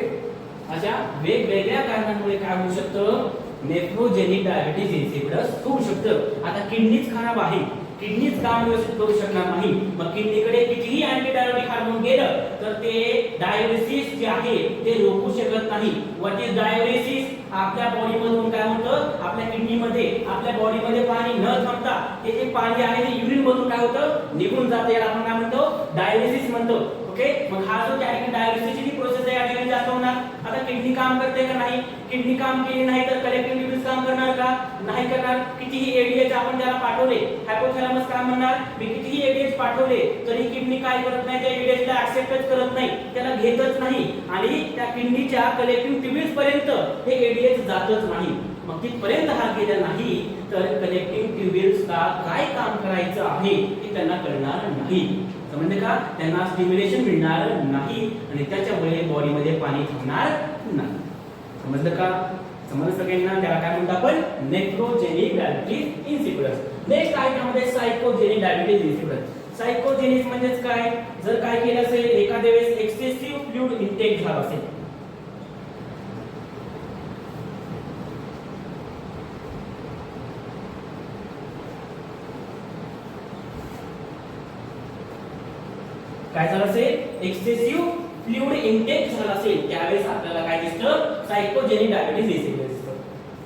Speaker 1: अशा वेगवेगळ्या कारणांमुळे काय होऊ शकतं, नेफ्रोजेनिक डायबिटीज इन्सिपिडस होऊ शकतं. आता किडनीच खराब आहे, किडनीच काम व्यवस्थित करू शकणार नाही, मग किडनीकडे कितीही अँटीडायबिटिक हार्मोन गेलं तर ते डायलिसिस जे आहे ते रोखू शकत नाही. What is dialysis? आपल्या बॉडीमधून काय होतं, आपल्या किडनीमध्ये आपल्या बॉडीमध्ये पाणी न थांबता ते जे पाणी आहे ते युरिन मधून काय होतं, निघून जाते. याला आपण काय म्हणतो, डायलिसिस म्हणतो. ओके, मग हा जो त्या ठिकाणी डायलिसिसची जी प्रोसेस आहे या ठिकाणी जास्त होणार. आता किडनी काम करते का नाही, किडनी काम केली नाही तर कलेक्टिव्ह ट्युब्यूल्स काम करणार का, नाही करणार. कितीही एडीएच आपण त्याला पाठवले, हायपोथॅलॅमस काय म्हणणार, मी कितीही एडीएच पाठवले तरी किडनी काय करत नाही, त्या एडीएचला ऍक्सेप्टच करत नाही, त्याला घेतच नाही आणि त्या किडनीच्या कलेक्टिव्ह ट्युब्यूल्स पर्यंत हे एडीएच जातच नाही. मग तिथपर्यंत हा गेला नाही तर कलेक्टिव्ह ट्युब्यूल्सला काय काम करायचं आहे हे त्यांना कळणार नाही. समजले का, त्यांना स्टिम्युलेशन मिळणार नाही आणि त्याच्यामुळे बॉडीमध्ये पाणी थांबणार नाही. समजलं का, समजलं सगळ्यांना. त्याला काय म्हणतो आपण, नेफ्रोजेनिक डायबिटीज इन्सिपिडस. नेक्स्ट आहे त्यामध्ये सायकोजेनिक डायबिटीज इन्सिपिडस. सायकोजेनिक म्हणजेच काय, जर काय केलं असेल, एखाद्या वेळेस एक्सेसिव्ह फ्लूइड इंटेक झाला असेल, काय झालं असेल, एक्सेसिव्ह फ्लुइड इंटेक झाला असेल, त्यावेळेस आपल्याला काय दिसतं, सायकोजेनिक डायबिटीज इन्सिपिडस दिसतं.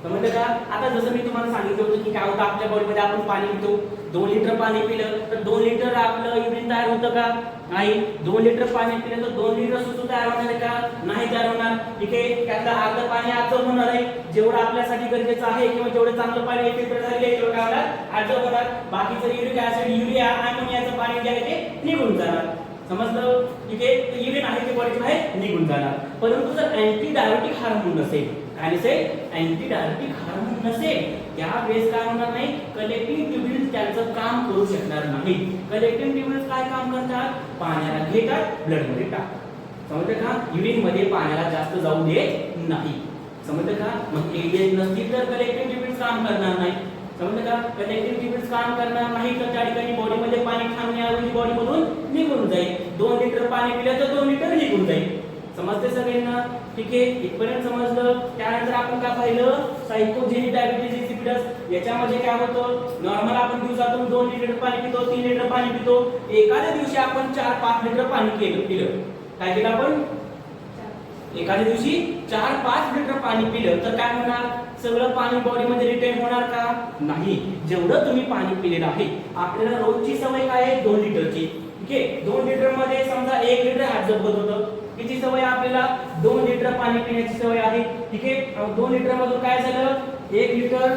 Speaker 1: समजलं का. आता जसं मी तुम्हाला सांगितलं होतं की काय होतं, आपल्या बॉडीमध्ये आपण पाणी पितो, 2 लिटर पाणी पिलं तर 2 लिटर आपलं युरिन तयार होतं का, नाही. 2 लिटर पाणी पिलं तर 2 लिटर सुसू तयार होणार आहे का, नाही तयार होणार. ठीक आहे, त्यातलं अर्ध पाणी ऍब्सॉर्ब होणार आहे, जेवढं आपल्यासाठी गरजेचं आहे किंवा जेवढं चांगलं पाणी फिल्टर झालेलं आहे तेवढं काय होणार, ऍब्सॉर्ब होणार. बाकीचं युरिक ऍसिड, युरिया, अमोनियाचं पाणी जे आहे ते निघून जाणार. समजलं. ठीक आहे, युरिन आहे ते बॉडीच्या बाहेर निघून जाणार. परंतु जर अँटी डायबिटिक हार्मोन नसेल, काय नसेल, अँटी डायबिटिक हार्मोन नसेल, त्यावेळेस काय होणार नाही, कलेक्टिव्ह ट्युब्यूल्स त्यांचं काम करू शकणार नाही. कलेक्टिव्ह ट्युब्यूल्स काय काम करतात, पाण्याला घेतात, ब्लड मध्ये टाकतात. समजलं का, युरिन मध्ये पाण्याला जास्त जाऊ देत नाही. समजलं का. मग एडीएच नसतील तर कलेक्टिव्ह ट्युब्यूल्स काम करणार नाही. समजलं का, कलेक्टिव्ह ट्युब्यूल्स काम करणार नाही तर त्या ठिकाणी बॉडीमध्ये पाणी थांबण्याऐवजी बॉडीमधून निघून जाईल. 2 लिटर पाणी पिलं तर 2 लिटर निघून जाईल. समजते सगळ्यांना. ठीक आहे, इथपर्यंत समजलं. त्यानंतर आपण काय पाहिलं, सायकोजेनिक डायबिटीज इन्सिपिडस. याच्यामध्ये काय होतं, नॉर्मल आपण दिवसातून 2 लिटर पाणी पितो, 3 लिटर पाणी पितो. एखाद्या दिवशी आपण 4-5 लिटर पाणी पिलं. काय केलं आपण, एखाद्या दिवशी 4-5 लिटर पाणी पिलं तर काय होणार, सगळं पाणी बॉडीमध्ये रिटेन होणार का, नाही. जेवढं तुम्ही पाणी पिलेलं आहे, आपल्याला रोजची सवय काय आहे, 2 लिटरची. ठीक आहे, 2 लिटर मध्ये समजा 1 लिटर ऍब्सॉर्ब होत होतं. किती सवय आपल्याला, 2 लिटर पाणी पिण्याची सवय आहे. ठीक आहे, 2 लिटर मधून काय झालं, 1 लिटर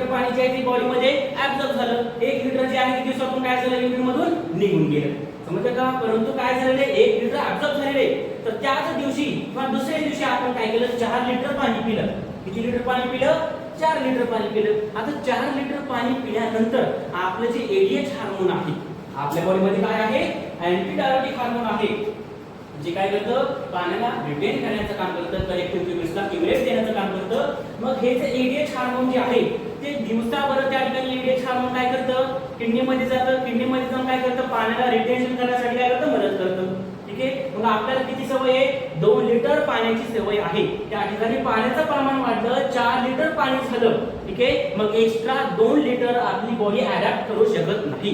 Speaker 1: पाणी जे आहे ते बॉडीमध्ये ऍब्सॉर्ब झालं. 1 लिटर जे आहे ते दिवसातून काय झालं, युरिन मधून निघून गेलं. समजलं का. परंतु काय झालेलं, 1 लिटर ऍब्सॉर्ब झालेले, तर त्याच दिवशी किंवा दुसऱ्या दिवशी आपण काय केलं, 4 लिटर पाणी पिलं. किती लिटर पाणी पिलं, 4 लिटर पाणी पिलं. आता 4 लिटर पाणी पिल्यानंतर आपलं जे एडीएच हार्मोन आहे, आपल्या बॉडीमध्ये काय आहे, अँटी डायबिटिक हार्मोन आहे, जे काय करतं, पाण्याला रिटेन करण्याचं काम करतं, कलेक्टिव्ह ट्युब्यूल्सला स्टिम्युलेट देण्याचं काम करतं. मग हे जे एडीएच हार्मोन जे आहे ते दिवसाभर त्या ठिकाणी एडीएच हार्मोन काय करतं, किडनीमध्ये जातं. किडनीमध्ये जाऊन काय करतं, पाण्याला रिटेन्शन करण्यासाठी काय करतं, मदत करतं. ठीक आहे, मग आपल्याला किती सवय आहे, 2 लिटर पाण्याची सवय आहे. त्या ठिकाणी पाण्याचं प्रमाण वाढलं, 4 लिटर पाणी झालं. ठीक आहे, मग एक्स्ट्रा 2 लिटर आपली बॉडी अडॅप्ट करू शकत नाही.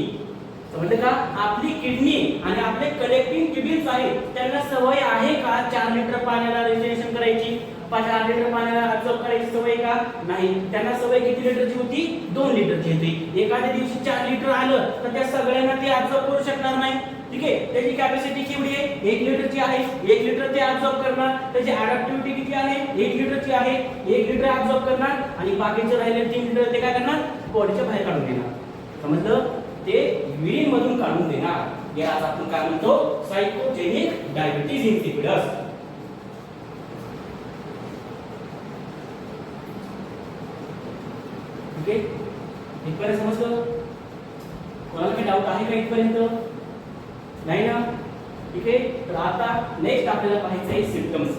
Speaker 1: समजलं का. आपली किडनी आणि आपले कलेक्टिव्ह ट्युब्यूल्स आहेत, त्यांना सवय आहे का 4 लिटर पाण्याला रिटेन्शन करायची, 4 लिटर पाण्याला ऍब्सॉर्ब करायची सवय का, नाही. त्यांना सवय किती लिटरची होती, 2 लिटरची होती. एखाद्या दिवशी 4 लिटर आलं तर त्या सगळ्यांना ते ऍब्सॉर्ब करू शकणार नाही. ठीक आहे, त्याची कॅपॅसिटी केवढी आहे, 1 लिटरची आहे. 1 लिटर ते ऍब्सॉर्ब करणार, त्याची अडॅप्टिव्हिटी किती आहे, 1 लिटरची आहे. 1 लिटर ऍब्सॉर्ब करणार आणि बाकीचे राहिले 3 लिटर ते काय करणार, बॉडीच्या बाहेर काढून देणार. समजलं, ते युरिन मधून काढून देणार. याला आपण काय म्हणतो, सायकोजेनिक डायबिटीज इन्सिपिडस. ठीक आहे, इथपर्यंत समजलं. कोणाला काही डाऊट आहे का इथपर्यंत, नाही ना. ठीक आहे, तर आता नेक्स्ट आपल्याला पाहायचं आहे सिम्पटम्स.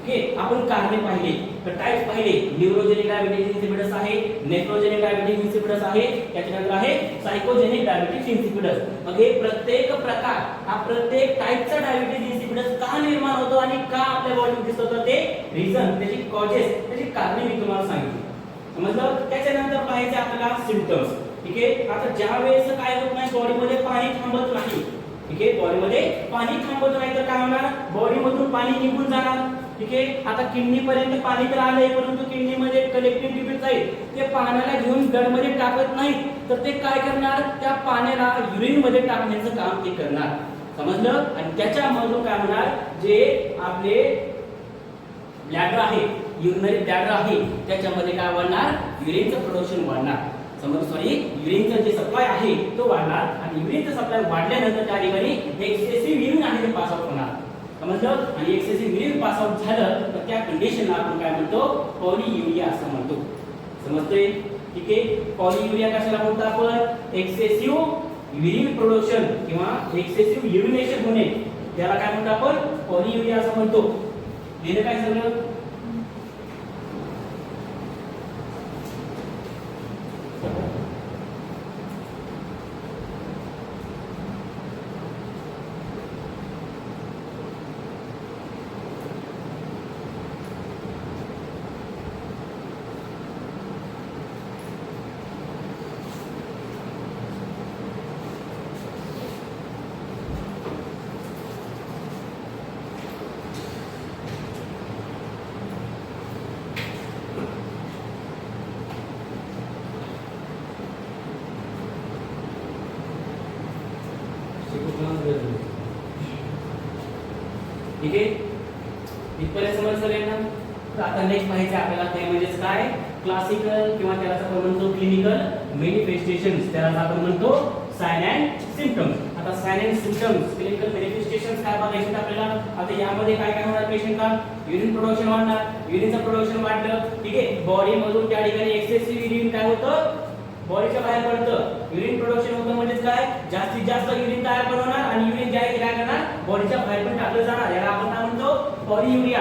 Speaker 1: ठीक आहे. आपण कारणे पाहिले तर टाइप्स पाहिले, न्यूरोजेनिक डायबिटीज इन्सिपिडस आहे, नेफ्रोजेनिक डायबिटीज इन्सिपिडस आहे, त्याच्यानंतर आहे सायकोजेनिक डायबिटीज इन्सिपिडस. मग हे प्रत्येक प्रकार हा प्रत्येक टाइपचा डायबिटीज इन्सिपिडस का निर्माण होतो आणि का आपल्या बॉडीमध्ये दिसत होतं ते रिझन, त्याची कॉजेस, त्याची कारणे मी तुम्हाला सांगितली. समजलं. त्याच्यानंतर पाहायचे आपल्याला सिम्पटम्स. ठीक आहे. आता ज्या वेळेस काय होत नाही, बॉडीमध्ये पाणी थांबत नाही. ठीक आहे. बॉडीमध्ये पाणी थांबत नाही तर काय होणार, बॉडीमधून पाणी निघून जाणार. ठीक आहे. आता किडनी पर्यंत पाणी तर आलंय परंतु किडनीमध्ये कलेक्टिव्ह टिश्यूज आहेत, ते पाण्याला घेऊन ब्लड मध्ये टाकत नाही, तर ते काय करणार, त्या पाण्याला युरिन मध्ये टाकण्याचं काम ते करणार. समजलं. आणि त्याच्यामधून काय होणार, जे आपले ब्लॅडर आहे, युरिनरी ब्लॅडर आहे, त्याच्यामध्ये काय वाढणार, युरिनचं प्रोडक्शन वाढणार. युरिनचं जे सप्लाय आहे तो वाढणार आणि युरिनचं सप्लाय वाढल्यानंतर त्या ठिकाणी एक्सेसिव्ह युरिन आहे ते पास आउट होणार. समजलं. आणि एक्सेसिव्ह युरिन पास आउट झालं तर त्या कंडिशनला आपण काय म्हणतो, पॉलियुरिया असं म्हणतो. समजतंय. ठीक आहे. पॉलियुरिया कशाला म्हणतो आपण, एक्सेसिव्ह युरिन प्रोडक्शन किंवा एक्सेसिव्ह युरिनेशन होणे, त्याला काय म्हणतो आपण, पॉलियुरिया असं म्हणतो. लिहिलं काय सगळं. ठीक आहे. इथपर्यंत समजलं सगळ्यांना. तर आता नेक्स्ट पाहायचं आपल्याला ते म्हणजेच काय, क्लासिकल किंवा त्याला आपण म्हणतो क्लिनिकल मॅनिफेस्टेशन्स, त्याला आपण म्हणतो साइन अँड सिम्पटम्स. आता sign and symptoms, clinical manifestations काय बघायचे आपल्याला. आता यामध्ये काय काय होणार पेशंटला, युरिन प्रोडक्शन वाढणार, युरिनचं प्रोडक्शन वाढलं. ठीक आहे. बॉडी मधून त्या ठिकाणी एक्सेसिव्ह युरिन काय होतं, बॉडीच्या बाहेर पडतं. युरिन प्रोडक्शन होतं म्हणजेच काय, जास्तीत जास्त युरिन तयार बनवणार आणि युरिन जे आहे काय करणार, बॉडीच्या बाहेर पण टाकलं जाणार. याला आपण काय म्हणतो, पॉलियुरिया.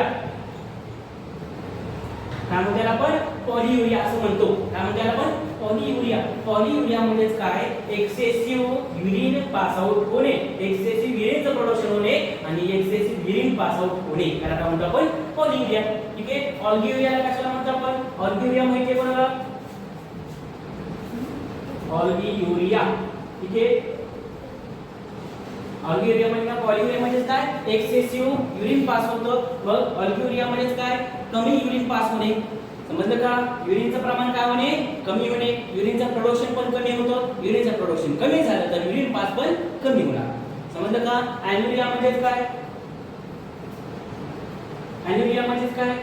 Speaker 1: काय म्हणतो याला आपण, पॉलियुरिया असं म्हणतो. काय म्हणतो याला आपण, पॉलियुरिया. पॉलियुरिया म्हणजेच काय, एक्सेसिव्ह युरिन पास आउट होणे, एक्सेसिव्ह युरिनचं प्रोडक्शन होणे आणि एक्सेसिव्ह युरिन पास आउट होणे, याला काय म्हणतो आपण, पॉलियुरिया. ठीक आहे. ऑल्गियुरियाला कशाला म्हणतो आपण, ऑल्गियुरिया माहिती आहे कोणाला, ऑल्गियुरिया. ठीक आहे. ऑल्गियुरिया म्हणजे काय, पॉलियुरिया म्हणजे काय, एक्सेसिव्ह युरिन पास होतं. मग ऑल्गियुरिया म्हणजे काय, कमी युरिन पास होणे. समजलं का. युरिनचं प्रमाण काय होणे, कमी होणे. युरिनचं प्रोडक्शन पण कमी होतं. युरिनचं प्रोडक्शन कमी झालं तर युरिन पास पण कमी होणार. समजलं का. ॲन्युरिया म्हणजे काय, ॲन्युरिया म्हणजे काय,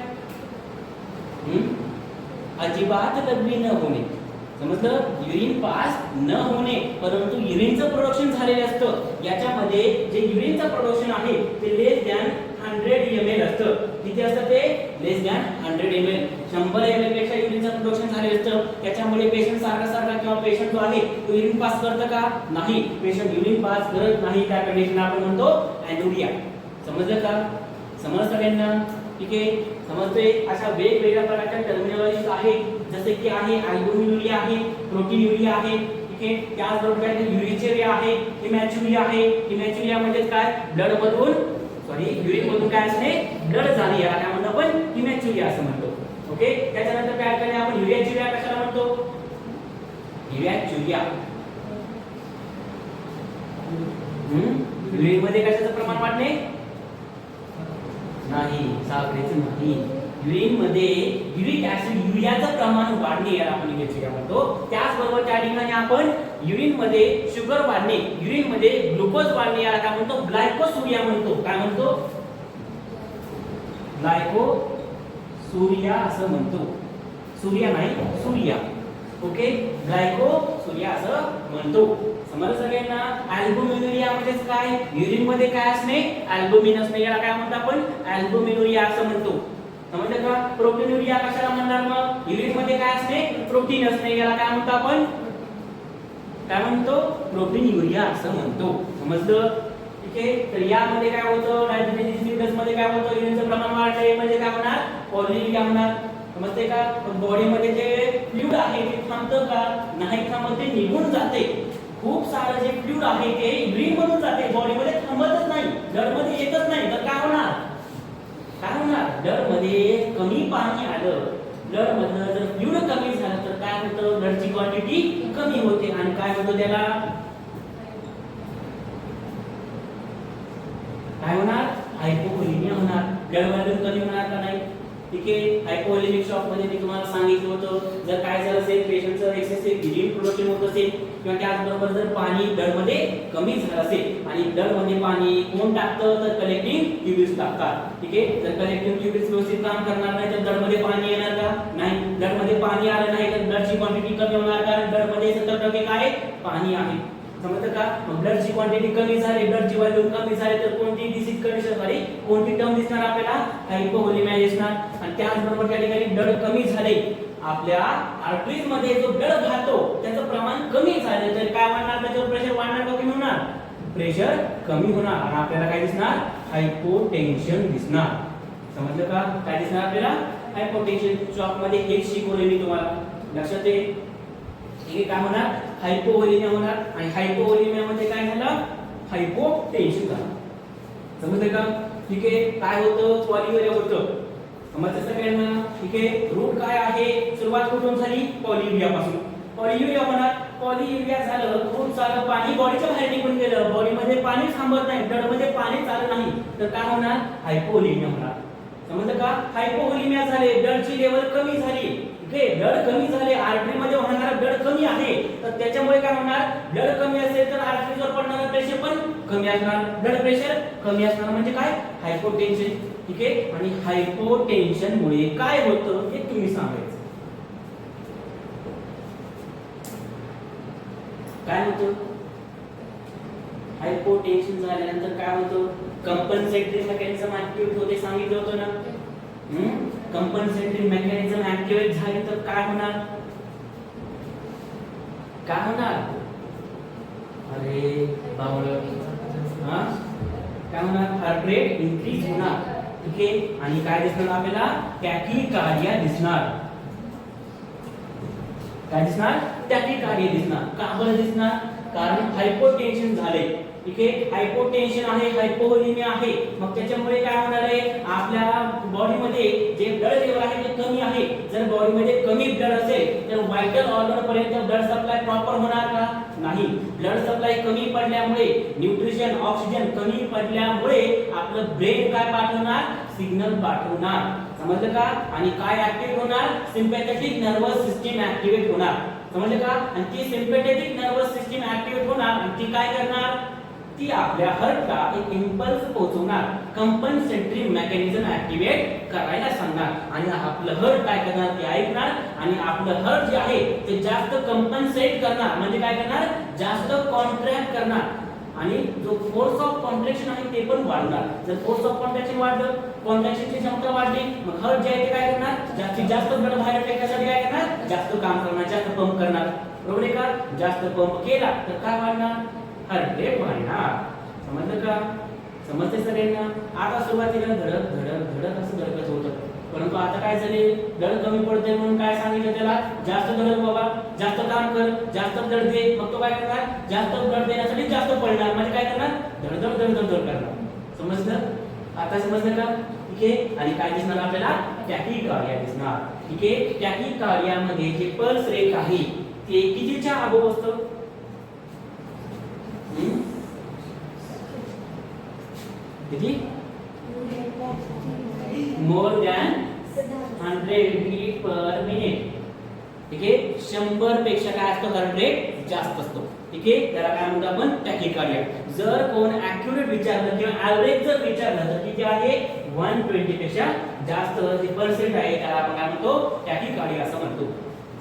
Speaker 1: अजिबात लघवी न होणे. समजलं. युरिन पास न होणे परंतु युरिनचं प्रोडक्शन झालेलं असतं. याच्यामध्ये जे युरिनचं प्रोडक्शन आहे ते लेस दॅन 100 ml असतं. किती असतं ते, लेस दॅन 100 ml. 100 ml पेक्षा युरिनचं प्रोडक्शन झालेलं असतं. त्याच्यामुळे पेशंट सारखा किंवा पेशंट जो आहे तो युरिन पास करतं का, नाही, पेशंट युरिन पास करत नाही. त्या कंडिशनला आपण म्हणतो ॲन्युरिया. समजलं का, समजलं सगळ्यांना. ठीक आहे. समजते. अशा वेगवेगळ्या प्रकारच्या टर्मिनॉलॉजीज आहेत, जसे की आहे अल्बुमिनुरिया आहे, प्रोटीनुरिया आहे. ठीक आहे. त्याचबरोबर युरिचुरिया आहे, हिमॅच्युरिया आहे. हिमॅच्युरिया म्हणजे काय, ब्लड मधून युरिन मधून काय असणे, ब्लड झाली, याला काय म्हणतो आपण, हिमॅच्युरिया असं म्हणतो. ओके. त्याच्यानंतर काय करणे आपण, युरियाच्युरिया कशाला म्हणतो, युरियाच्युरिया. युरिन मध्ये कशाचं प्रमाण वाढणे, नाही, साखरेचं नाही. युरिन मध्ये युरिक ऍसिड, युरियाचं प्रमाण वाढणे, याला आपण युरियाच्युरिया म्हणतो. त्याचबरोबर त्या ठिकाणी आपण युरिन मध्ये शुगर वाढणे, युरिन मध्ये ग्लुकोज वाढणे, याला काय म्हणतो, ग्लायकोसुरिया म्हणतो. काय म्हणतो, ग्लायकोसुरिया असं म्हणतो. सूर्या नाही, सूर्या. ओके. ग्लायकोसुरिया असं म्हणतो. समजलं सगळ्यांना. अल्बुमिनुरिया म्हणजे काय, युरिन मध्ये काय असणे, अल्बुमिन असणे, याला काय म्हणतो आपण, अल्बुमिनुरिया असं म्हणतो. समजलं का. प्रोटीनुरिया कशाला म्हणणार, मग युरिन मध्ये काय असणे, प्रोटीन असणे, याला काय म्हणतो आपण, काय म्हणतो, प्रोटीन युरिया असं म्हणतो. समजलं. ठीक आहे. तर यामध्ये काय होतं, डायबिटीज इन्सिपिडस मध्ये काय होतं, युरिनचं प्रमाण वाढले म्हणजे काय होणार, पॉलियुरिया होणार. समजते का. बॉडी मध्ये जे फ्लुइड आहे ते थांबतं का, नाही थांबत, ते निघून जाते. खूप सारं जे फ्लुइड आहे ते युरिन मधून जाते, बॉडी मध्ये थांबतच नाही, ब्लड मध्ये येतच नाही. तर काय होणार, काय होणार, ब्लड मध्ये कमी पाणी आलं, ब्लड मधलं जर फ्लुइड कमी झालं तर काय होतं, ब्लडची क्वांटिटी कमी होते आणि काय होतं, त्याला काय होणार, हायपोव्होलिमिया होणार. ब्लड व्हॉल्यूम कमी होणार का नाही. ठीक आहे. हायपोव्होलिमिक शॉक मध्ये मी तुम्हाला सांगितलं होतं, जर काय झालं असेल, पेशंटचं एक्सेसिव्ह युरिन प्रोडक्शन होत असेल किंवा त्याचबरोबर जर पाणी ब्लड मध्ये कमी झालं असेल आणि ब्लड मध्ये पाणी कोण टाकतं, तर कलेक्टिंग ट्यूब्स टाकतात. ठीक आहे. जर कलेक्टिंग ट्यूब्स व्यवस्थित काम करणार नाही तर ब्लड मध्ये पाणी येणार का, नाही. ब्लड मध्ये पाणी आलं नाही तर ब्लडची क्वांटिटी कमी होणार, कारण ब्लड मध्ये 70% काय पाणी आहे. समजतं का. ब्लडची क्वांटिटी कमी झाली, ब्लडची व्हॉल्यूम कमी झाली तर कोणती डिसीज कंडिशन झाली, कोणती टर्म दिसणार आपल्याला, हायपोव्होलिमिया दिसणार. आणि त्याचबरोबर त्या ठिकाणी ब्लड कमी झाले, आपल्या आर्टरीज मध्ये जो ब्लड वाहतो त्याचं प्रमाण कमी झालं तर काय होणार, त्याचं प्रेशर वाढणार का कमी होणार, प्रेशर कमी होणार आणि आपल्याला काय दिसणार, हायपोटेन्शन दिसणार. समजलं का. काय दिसणार आपल्याला, हायपोटेन्शन. शॉक मध्ये एक शिकवले मी तुम्हाला, लक्षात येईल. हे काय होणार, हायपोव्होलिमिया होणार आणि हायपोव्होलिमिया मध्ये काय झालं, हायपोटेन्शन झालं. समजलं का. ठीक आहे. काय होतं, पॉलियुरिया होतं. समजतं सगळ्यांना. ठीक आहे. रूट काय आहे, सुरुवात कुठून झाली, पॉलियुरिया पासून. पॉलियुरिया होणार, पॉलियुरिया झालं, खूप सारं पाणी बॉडीच्या बाहेर निघून गेलं, बॉडी मध्ये पाणी थांबत नाही, ब्लड मध्ये पाणी चालत नाही तर काय होणार, हायपोव्होलिमिया होणार. समजलं का. हायपोव्होलिमिया झाले, ब्लडची लेवल कमी झाली. ब्लड कमी झाले, आर्टरी मध्ये वाहणारा ब्लड कमी आहे तर त्याच्यामुळे काय होणार, ब्लड कमी असेल तर आर्टरीवर पडणारा प्रेशर पण कमी असणार, ब्लड प्रेशर कमी असणार म्हणजे काय, हायपोटेन्शन. ठीक आहे. आणि हायपोटेन्शन मुळे काय होतं हे तुम्ही सांगायचं. काय होतं, हायपोटेन्शन झाल्यानंतर काय होतं, कंपन्सेटरी मेकॅनिझम ऍक्टिव्हेट होते, सांगितलं होतं ना. कंपन्सेटरी मेकॅनिझम ऍक्टिव्हेट झाले तर काय होणार, काय होणार, अरे बावळट, काय होणार, हार्ट रेट इन्क्रीज होणार. ठीक आहे. आणि काय दिसणार आपल्याला, टॅकीकार्डिया दिसणार. काय दिसणार, टॅकीकार्डिया दिसणार. का बरं दिसणार, कारण हायपोटेन्शन झाले. ठीक आहे. हायपोटेन्शन आहे, हायपोव्होलिमिया आहे, मग त्याच्यामुळे काय होणार आहे, आपल्या बॉडीमध्ये जे ब्लड लेवल आहे ते कमी आहे. जर बॉडीमध्ये कमी ब्लड असेल तर व्हायटल ऑर्गन पर्यंत ब्लड सप्लाय प्रॉपर होणार का, नाही. ब्लड सप्लाय कमी पडल्यामुळे, न्यूट्रिशन ऑक्सिजन कमी पडल्यामुळे आपलं ब्रेन काय पाठवणार, सिग्नल पाठवणार. समजलं का. आणि काय ऍक्टिव्हेट होणार, सिम्पॅथेटिक नर्वस सिस्टीम ऍक्टिव्हेट होणार. समजलं का. आणि ती सिम्पॅथेटिक नर्वस सिस्टीम ऍक्टिव्हेट होणार आणि ती काय करणार, ती आपल्या हार्टला एक इंपल्स पोहोचवणार, कंपन्सेटरी मेकॅनिझम ऍक्टिव्हेट करायला सांगणार आणि आपलं हार्ट काय करणार, ते ऐकणार आणि आपलं हार्ट जे आहे ते जास्त कंपन्सेट करणार, म्हणजे काय करणार, जास्त कॉन्ट्रॅक्ट करणार आणि जो फोर्स ऑफ कॉन्ट्रॅक्शन आहे ते पण वाढणार. जर फोर्स ऑफ कॉन्ट्रॅक्शन वाढलं, कॉन्ट्रॅक्शनची क्षमता वाढली, मग हार्ट जे आहे ते काय करणार, जास्तीत जास्त ब्लड बाहेर फेकण्यासाठी काय करणार, जास्त काम करणार, जास्त पंप करणार. बरोबर आहे का. जास्त पंप केला तर काय वाढणार, हार्ट रेट वाढणार. समजलं का. समजते सगळ्यांना. आता सुरुवातीला धडक धडक धडक असं धडकत होतं, परंतु आता काय झाले, ब्लड कमी पडते म्हणून काय सांगितलं त्याला, जास्त धडक बाबा, जास्त काम कर, जास्त ब्लड दे. मग तो काय करणार, जास्त ब्लड देण्यासाठी जास्त पडणार, म्हणजे काय करणार, धडधड धडधड धड करणार. समजलं. आता समजलं का. ठीक आहे. आणि काय दिसणार आपल्याला, टॅकीकार्डिया दिसणार. ठीक आहे. टॅकीकार्डियामध्ये जे पल्स रेट आहे ते कितीच्या अबोव असतं, किती, more than 100 beat per minute. ठीक आहे. 100 पेक्षा काय असतो, हार्ट रेट जास्त असतो. ठीक आहे. त्याला काय म्हणतो आपण, टॅकीकार्डिया. जर कोण ॲक्युरेट विचारलं किंवा ॲव्हरेज जर विचारलं तर किती आहे, 120 पेक्षा जास्त जे पर्सेंट आहे त्याला आपण काय म्हणतो, टॅकीकार्डिया असं म्हणतो.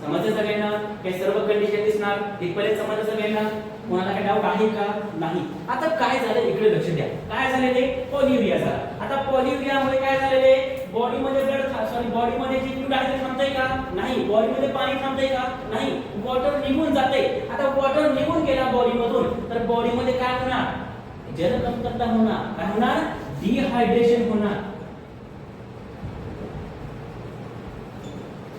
Speaker 1: समजलं सगळ्यांना. हे सर्व कंडिशन दिसणार, इथपर्यंत समजलं सगळ्यांना. कोणाला काय डाऊट आहे का, नाही. आता काय झालं इकडे लक्ष द्या, काय झालेले, पॉलियुरिया झाला. आता पॉलियुरियामुळे काय झालेले, बॉडीमध्ये ब्लड, सॉरी बॉडीमध्ये जे फ्लुइड आहे ते थांबतंय का, नाही. बॉडीमध्ये पाणी थांबतंय का, नाही. वॉटर निघून जाते. आता वॉटर निघून गेला बॉडीमधून तर बॉडीमध्ये काय होणार, जल कमतरता होणार, काय होणार? डिहायड्रेशन होणार.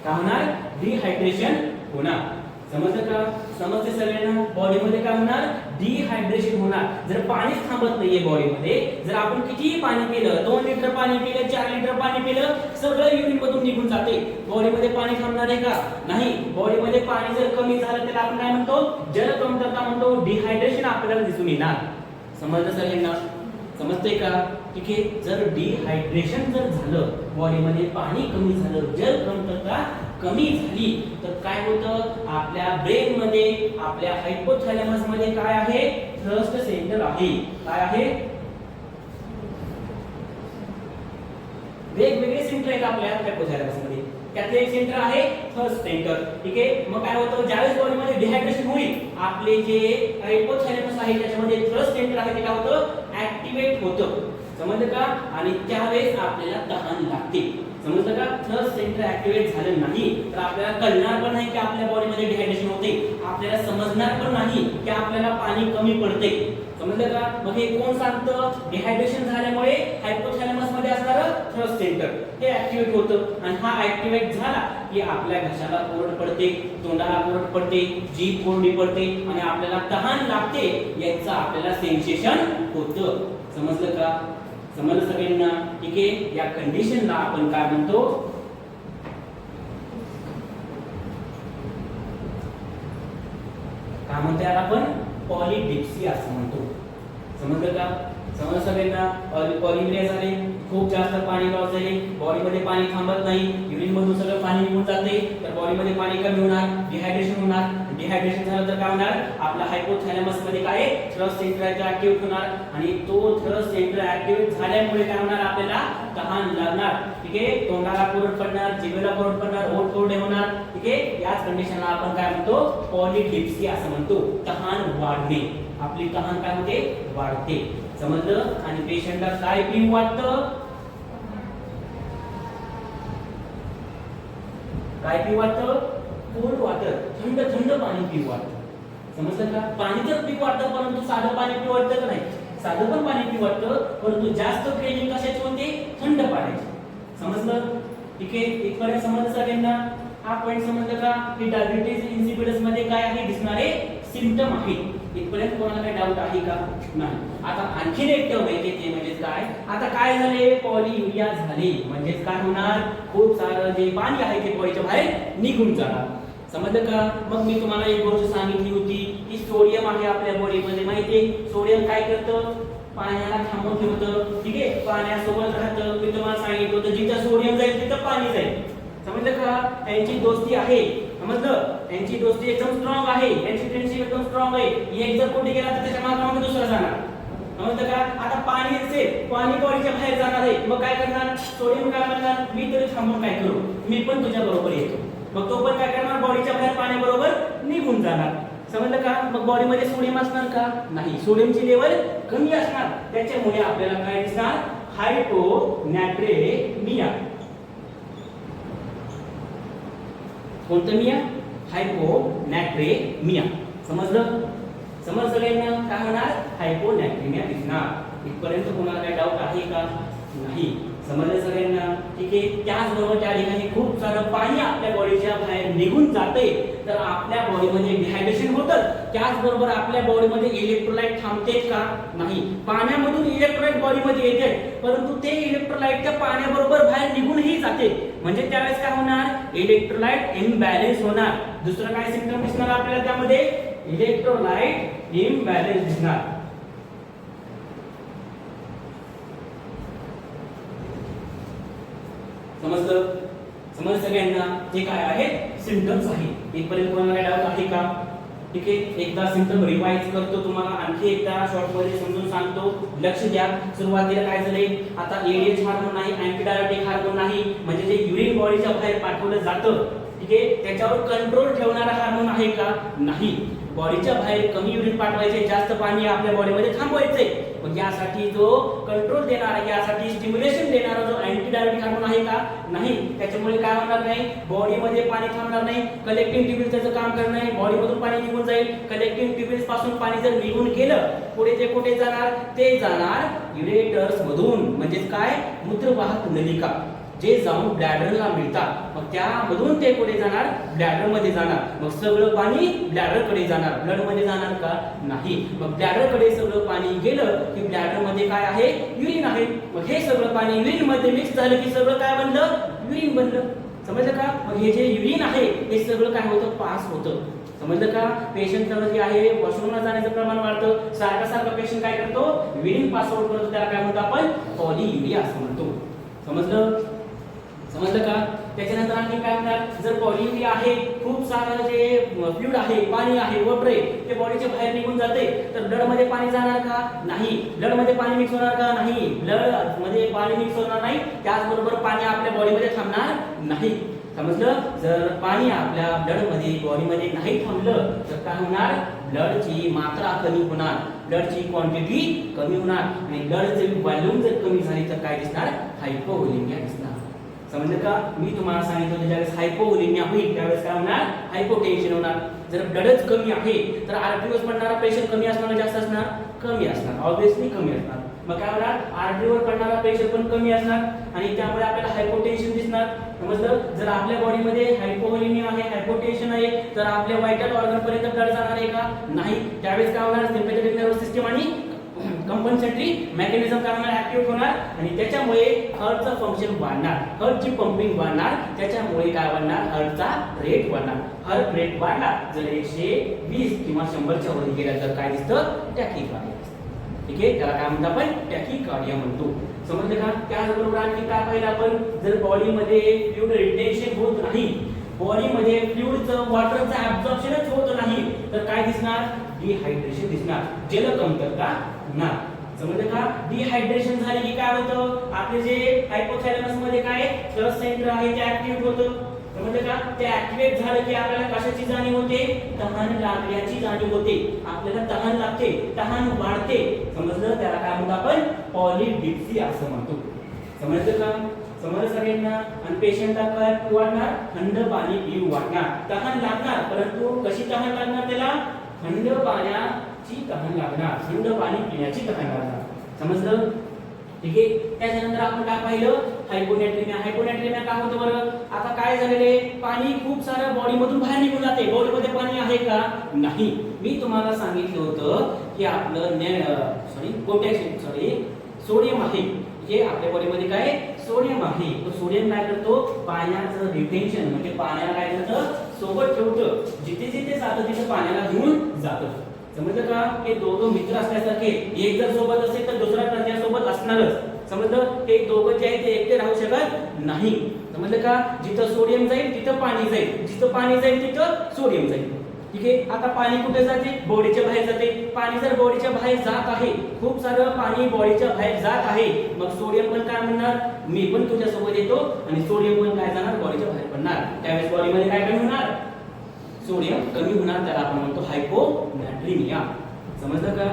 Speaker 1: काय होणार? डिहायड्रेशन होणार. समजलं का? समजते सगळ्यांना? बॉडीमध्ये काय होणार? डिहायड्रेशन होणार. जर पाणी थांबत नाहीये बॉडीमध्ये, जर आपण कितीही पाणी पिलं, 2 लिटर पाणी पिलं, 4 लिटर पाणी पिलं, सगळं युरिन मधून निघून जाते. बॉडीमध्ये पाणी थांबणार आहे का? नाही. बॉडीमध्ये पाणी जर कमी झालं त्याला आपण काय म्हणतो? जल कमतरता म्हणतो. डिहायड्रेशन आपल्याला दिसून येणार. समजलं सगळ्यांना? समजतंय का? ठीक आहे. जर डिहायड्रेशन जर झालं, बॉडीमध्ये पाणी कमी झालं, जल कमतरता कमी झाली, तर काय होतं? आपल्या ब्रेन मध्ये, आपल्या हायपोथॅलॅमस मध्ये काय आहे? थ्रस्ट सेंटर आहे. काय आहे? वेगवेगळे सेंटर आहेत आपल्या हायपोथॅलॅमस मध्ये. त्यातले एक सेंटर आहे थ्रस्ट सेंटर. ठीक आहे. मग काय होतं? ज्यावेळेस बॉडीमध्ये डिहायड्रेशन होईल, आपले जे हायपोथॅलॅमस आहे त्याच्यामध्ये थ्रस्ट सेंटर आहे ते काय होतं? ऍक्टिव्हेट होतं. समजलं का? आणि त्यावेळेस आपल्याला तहान लागते. समजलं का? थ्रस्ट सेंटर ऍक्टिव्हेट झालं नाही तर आपल्याला कळणार पण नाही की आपल्या बॉडीमध्ये डिहायड्रेशन होते. आपल्याला समजणार पण नाही की आपल्याला पाणी कमी पडते. समजलं का? मग हे कोण सांगतं? डिहायड्रेशन झाल्यामुळे हायपोथॅलॅमस मध्ये असणारं थ्रस्ट सेंटर हे ऍक्टिव्हेट होतं. आणि हा ऍक्टिव्हेट झाला की आपल्या घशाला कोरड पडते, तोंडाला कोरड पडते, जीभ कोरडी पडते आणि आपल्याला तहान लागते. याचं आपल्याला सेन्सेशन होतं. समजलं का? समजलं सगळ्यांना? ठीक आहे. या कंडिशनला आपण काय म्हणतो? काय म्हणतो याला आपण? पॉलिडिप्सिया असं म्हणतो. समजलं का? समजलं सगळ्यांना? पॉलिडिप्सिया झाले, खूप जास्त पाणी लॉस झाले, बॉडीमध्ये पाणी थांबत नाही, युरिन मधून सगळं पाणी निघून जाते, तर बॉडीमध्ये पाणी कमी होणार, डिहायड्रेशन होणार. डिहायड्रेशन झालं तर काय होणार? आपला हायपोथॅलॅमस मध्ये काय? थ्रस्ट सेंटर ऍक्टिव्हेट होणार आणि तो थ्रस्ट सेंटर ऍक्टिव्हेट झाल्यामुळे काय होणार? आपल्याला तहान लागणार. ठीक आहे. तोंडाला कोरड पडणार, जिभेला कोरड पडणार, ओठ कोरडे होणार. ठीक आहे. याच कंडिशनला आपण काय म्हणतो? पॉलिडिप्सिया असं म्हणतो. तहान वाढणे. आपली तहान काय होते? वाढते. समजलं? आणि पेशंटला काय पिऊ वाटतं? काय पिऊ वाटतं? कोल्ड वॉटर, थंड थंड पाणी पिऊ वाटतं. समजलं का? पाणी तर पिऊ वाटतं, परंतु साधं पाणी पिऊ वाटतं का नाही? साधं पण पाणी पिऊ वाटतं, परंतु जास्त क्रेविंग कशाची होते? थंड पाण्याची. समजलं? ठीक आहे. इथपर्यंत समजलं सगळ्यांना? हा पॉइंट समजलं का? की डायबिटीज इन्सिपिडस मध्ये काय आहे? दिसणारे सिम्पटम आहे. इथपर्यंत कोणाला काही डाऊट आहे का? नाही. आता आणखीन एक टर्म आहे ते म्हणजे काय? आता काय झाले? पॉलियुरिया झाले. म्हणजे काय होणार? खूप सारं जे पाणी आहे ते बॉडीच्या बाहेर निघून जाणार. समजलं का? मग मी तुम्हाला एक गोष्ट सांगितली होती की सोडियम आहे आपल्या बॉडीमध्ये. माहितीये सोडियम काय करतं? पाण्याला थांबवून ठेवतं. ठीक आहे. पाण्यासोबत राहतं. मी तुम्हाला सांगितलं होतं जिथं सोडियम जाईल तिथं पाणी जाईल. समजलं का? यांची दोस्ती आहे. समजलं? यांची दोस्ती एकदम स्ट्रॉंग आहे. यांची फ्रेंडशिप एकदम स्ट्रॉंग आहे. एक जर कुठे गेला तर त्याच्या मागे दुसरा जाणार. समजलं का? आता पाणी असेल, पाणी बॉडीच्या बाहेर जाणार आहे, मग काय करणार? सोडियम काय म्हणणार? मी तरी थांबून काय करू? मी पण तुझ्या बरोबर येतो. मग तो पण काय करणार? बॉडीच्या बाहेर पाण्याबरोबर निघून जाणार. समजलं का? मग बॉडीमध्ये सोडियम असणार का? नाही. सोडियमची लेवल कमी असणार. त्याच्यामुळे आपल्याला काय दिसणार? हायपोनॅट्रेमिया. कोणतं मिया? हायपोनॅट्रेमिया. समजलं? समजलं सगळ्यांना? काय होणार? हायपोनॅट्रेमिया दिसणार. इथपर्यंत कोणाला काही डाऊट आहे का? नाही. समजलं सगळ्यांना? ठीक आहे. त्याचबरोबर त्या ठिकाणी खूप सारं पाणी आपल्या बॉडीच्या बाहेर निघून जाते, तर आपल्या बॉडीमध्ये डिहायड्रेशन होतं. त्याचबरोबर आपल्या बॉडीमध्ये इलेक्ट्रोलाइट थांबतेत का? नाही. पाण्यामधून इलेक्ट्रोलाइट बॉडीमध्ये येते, परंतु ते इलेक्ट्रोलाइट त्या पाण्याबरोबर बाहेर निघूनही जाते. म्हणजे त्यावेळेस काय होणार? इलेक्ट्रोलाइट इम्बॅलन्स होणार. दुसरं काय सिम्पटम दिसणार आपल्याला त्यामध्ये? इलेक्ट्रोलाइट इम्बॅलन्स दिसणार. समजलं? समज सगळ्यांना? हे काय आहेत? सिम्पटम्स आहेत. इथपर्यंत कोणाला काय डाऊट आहे का? ठीक आहे. एकदा सिम्पटम रिवाइज करतो, तुम्हाला आणखी एकदा शॉर्ट मध्ये समजून सांगतो. लक्ष द्या. सुरुवातीला काय झाले? आता एडीएच हार्मोन नाही, अँटीडायरेटिक हार्मोन नाही, म्हणजे जे युरिन बॉडीच्या बाहेर पाठवलं जातं, ठीक आहे, त्याच्यावर कंट्रोल ठेवणारा हार्मोन आहे का? नाही. बॉडीच्या बाहेर कमी युरिन पाठवायचे, जास्त पाणी आपल्या बॉडीमध्ये थांबवायचे. मग यासाठी जो कंट्रोल देणारा, यासाठी स्टिम्युलेशन देणारा जो अँटीडायरेटिक डायबिटिक हार्मोन आहे का? नाही. त्याच्यामुळे काय होणार नाही, बॉडीमध्ये पाणी थांबणार नाही, कलेक्टिंग ट्युब्यूल्स त्याचं काम करणार नाही, बॉडीमधून पाणी निघून जाईल. कलेक्टिंग ट्युब्यूल्स पासून पाणी जर निघून गेलं पुढे ते कुठे जाणार, ते जाणार युरेटर्स मधून, म्हणजे काय, मूत्रवाहक नलिका, जे जाऊन ब्लॅडरला मिळतात. मग त्यामधून ते कुठे जाणार, ब्लॅडर मध्ये जाणार. मग सगळं पाणी ब्लॅडर कडे जाणार, ब्लड मध्ये जाणार का? नाही. मग ब्लॅडर कडे सगळं पाणी गेलं की ब्लॅडर मध्ये काय आहे, युरिन आहे. मग हे सगळं पाणी युरिन मध्ये मिक्स झालं की सगळं काय बनलं, युरिन बनलं. समजलं का? मग हे जे युरिन आहे हे सगळं काय होतं, पास होतं. समजलं का? पेशंटला जे आहे वॉशरूमला जाण्याचं प्रमाण वाढतं, सारखं पेशंट काय करतो, युरिन पास आउट करतो, त्याला काय म्हणतो आपण, पॉलियुरिया असं म्हणतो. समजलं? समजलं का? त्याच्यानंतर आणखी काय म्हणतात, जर पॉलियुरिया आहे, खूप सारं जे फ्लुइड आहे, पाणी आहे, वॉटर आहे, ते बॉडीच्या बाहेर निघून जाते, तर ब्लड मध्ये पाणी जाणार का? नाही. ब्लड मध्ये पाणी मिक्स होणार का? नाही. ब्लड मध्ये पाणी मिक्स होणार नाही. त्याचबरोबर पाणी आपल्या बॉडीमध्ये थांबणार नाही. समजलं? जर पाणी आपल्या ब्लड मध्ये, बॉडी मध्ये नाही थांबलं तर काय होणार, ब्लडची मात्रा कमी होणार, ब्लडची क्वांटिटी कमी होणार, आणि ब्लडची व्हॉल्यूम जर कमी झाली तर काय दिसणार, हायपोव्होलेमिया दिसणार. समजलं का? मी तुम्हाला सांगितलं होतं ज्यावेळेस हायपोव्होलेमिया होईल त्यावेळेस काय होणार, हायपोटेन्शन होणार. जर ब्लडच कमी आहे तर आरटीओस पडणारा प्रेशर कमी असणार, जास्त असणार, कमी असणार, ऑब्विसली कमी असणार. मग काय होणार, आरटीओवर पडणारा प्रेशर पण कमी असणार आणि त्यामुळे आपल्याला हायपोटेन्शन दिसणार. समजलं? जर आपल्या बॉडीमध्ये हायपोव्होलेमिया आहे, हायपोटेन्शन आहे, तर आपल्या व्हायटल ऑर्गन पर्यंत ब्लड जाणार आहे का? नाही. त्यावेळेस काय होणार, सिम्पॅथेटिक नर्वस सिस्टम आणि कंपन्सेटरी मेकॅनिझम काय होणार, ऍक्टिव्ह होणार, आणि त्याच्यामुळे हार्टचं फंक्शन वाढणार, हार्टची पंपिंग वाढणार, त्याच्यामुळे काय वाढणार, हार्टचा रेट वाढणार. हार्ट रेट वाढला जर 120 किंवा 100च्या वर गेला तर काय दिसतं, टॅकीकार्डिया. ठीक आहे, त्याला काय म्हणतो आपण, टॅकीकार्डिया म्हणतो. समजलं का? त्याचबरोबर आणखी काय पाहिलं आपण, जर बॉडीमध्ये फ्लुइड रिटेन्शन होत नाही, बॉडीमध्ये फ्लुइडचं, वॉटरचं ऍब्सॉर्प्शनच होत नाही, तर काय दिसणार, डिहायड्रेशन दिसणार, जलकमतरता होणार. समजलं का? डिहायड्रेशन झाले की काय होतं, आपले जे हायपोथॅलॅमस मध्ये काय स्ट्रेस सेंटर आहे ते ऍक्टिव्ह होतं. समजलं का? ते ऍक्टिव्हेट झालं की आपल्याला कशाची जाणीव होते, तहान लागल्याची जाणीव होते, आपल्याला तहान लागते, तहान वाढते. समजलं? त्याला काय म्हणतो आपण, पॉलिडिप्सिया असं म्हणतो. समजलं का? समजलं सगळ्यांना? आणि पेशंटला काय वाटणार, थंड पाणी पिऊ वाटणार, तहान लागणार, परंतु कशी तहान लागणार, त्याला थंड पाण्याची तहान लागणार, थंड पाणी पिण्याची तहान लागणार. समजलं? ठीक आहे. त्याच्यानंतर आपण काय पाहिलं, हायपोनेट्रिमिया. हायपोनेट्रिमिया काय होतं बरं, आता काय झालेले, पाणी खूप सारं बॉडी मधून बाहेर निघून जाते, बॉडीमध्ये पाणी आहे का? नाही. मी तुम्हाला सांगितलं होतं की आपलं सोडियम आहे, हे आपल्या बॉडीमध्ये काय सोडियम आहे, तो सोडियम काय करतो, पाण्याचं रिटेन्शन, म्हणजे पाण्याला काय करतं, सोबत ठेवतं, जिथे जिथे जातं तिथे पाण्याला घेऊन जातं. समजलं का? हे दोघं मित्र असल्यासारखे, एक जर सोबत असेल तर दुसरा त्याच्या सोबत असणारच. समजलं? हे दोघं जे आहे ते एकटे राहू शकत नाही. समजलं का? जिथं सोडियम जाईल तिथं पाणी जाईल, जिथं पाणी जाईल तिथं सोडियम जाईल. ठीक आहे. आता पाणी कुठे जाते, बॉडीच्या बाहेर जाते. पाणी जर बॉडीच्या बाहेर जात आहे, खूप सारं पाणी बॉडीच्या बाहेर जात आहे, मग सोडियम पण काय म्हणणार, मी पण तुझ्या सोबत येतो, आणि सोडियम पण काय जाणार, बॉडीच्या बाहेर पडणार. त्यावेळेस बॉडीमध्ये काय कमी होणार, सोडियम कमी होणार, त्याला आपण म्हणतो हायपोनॅट्रिमिया. समजलं का?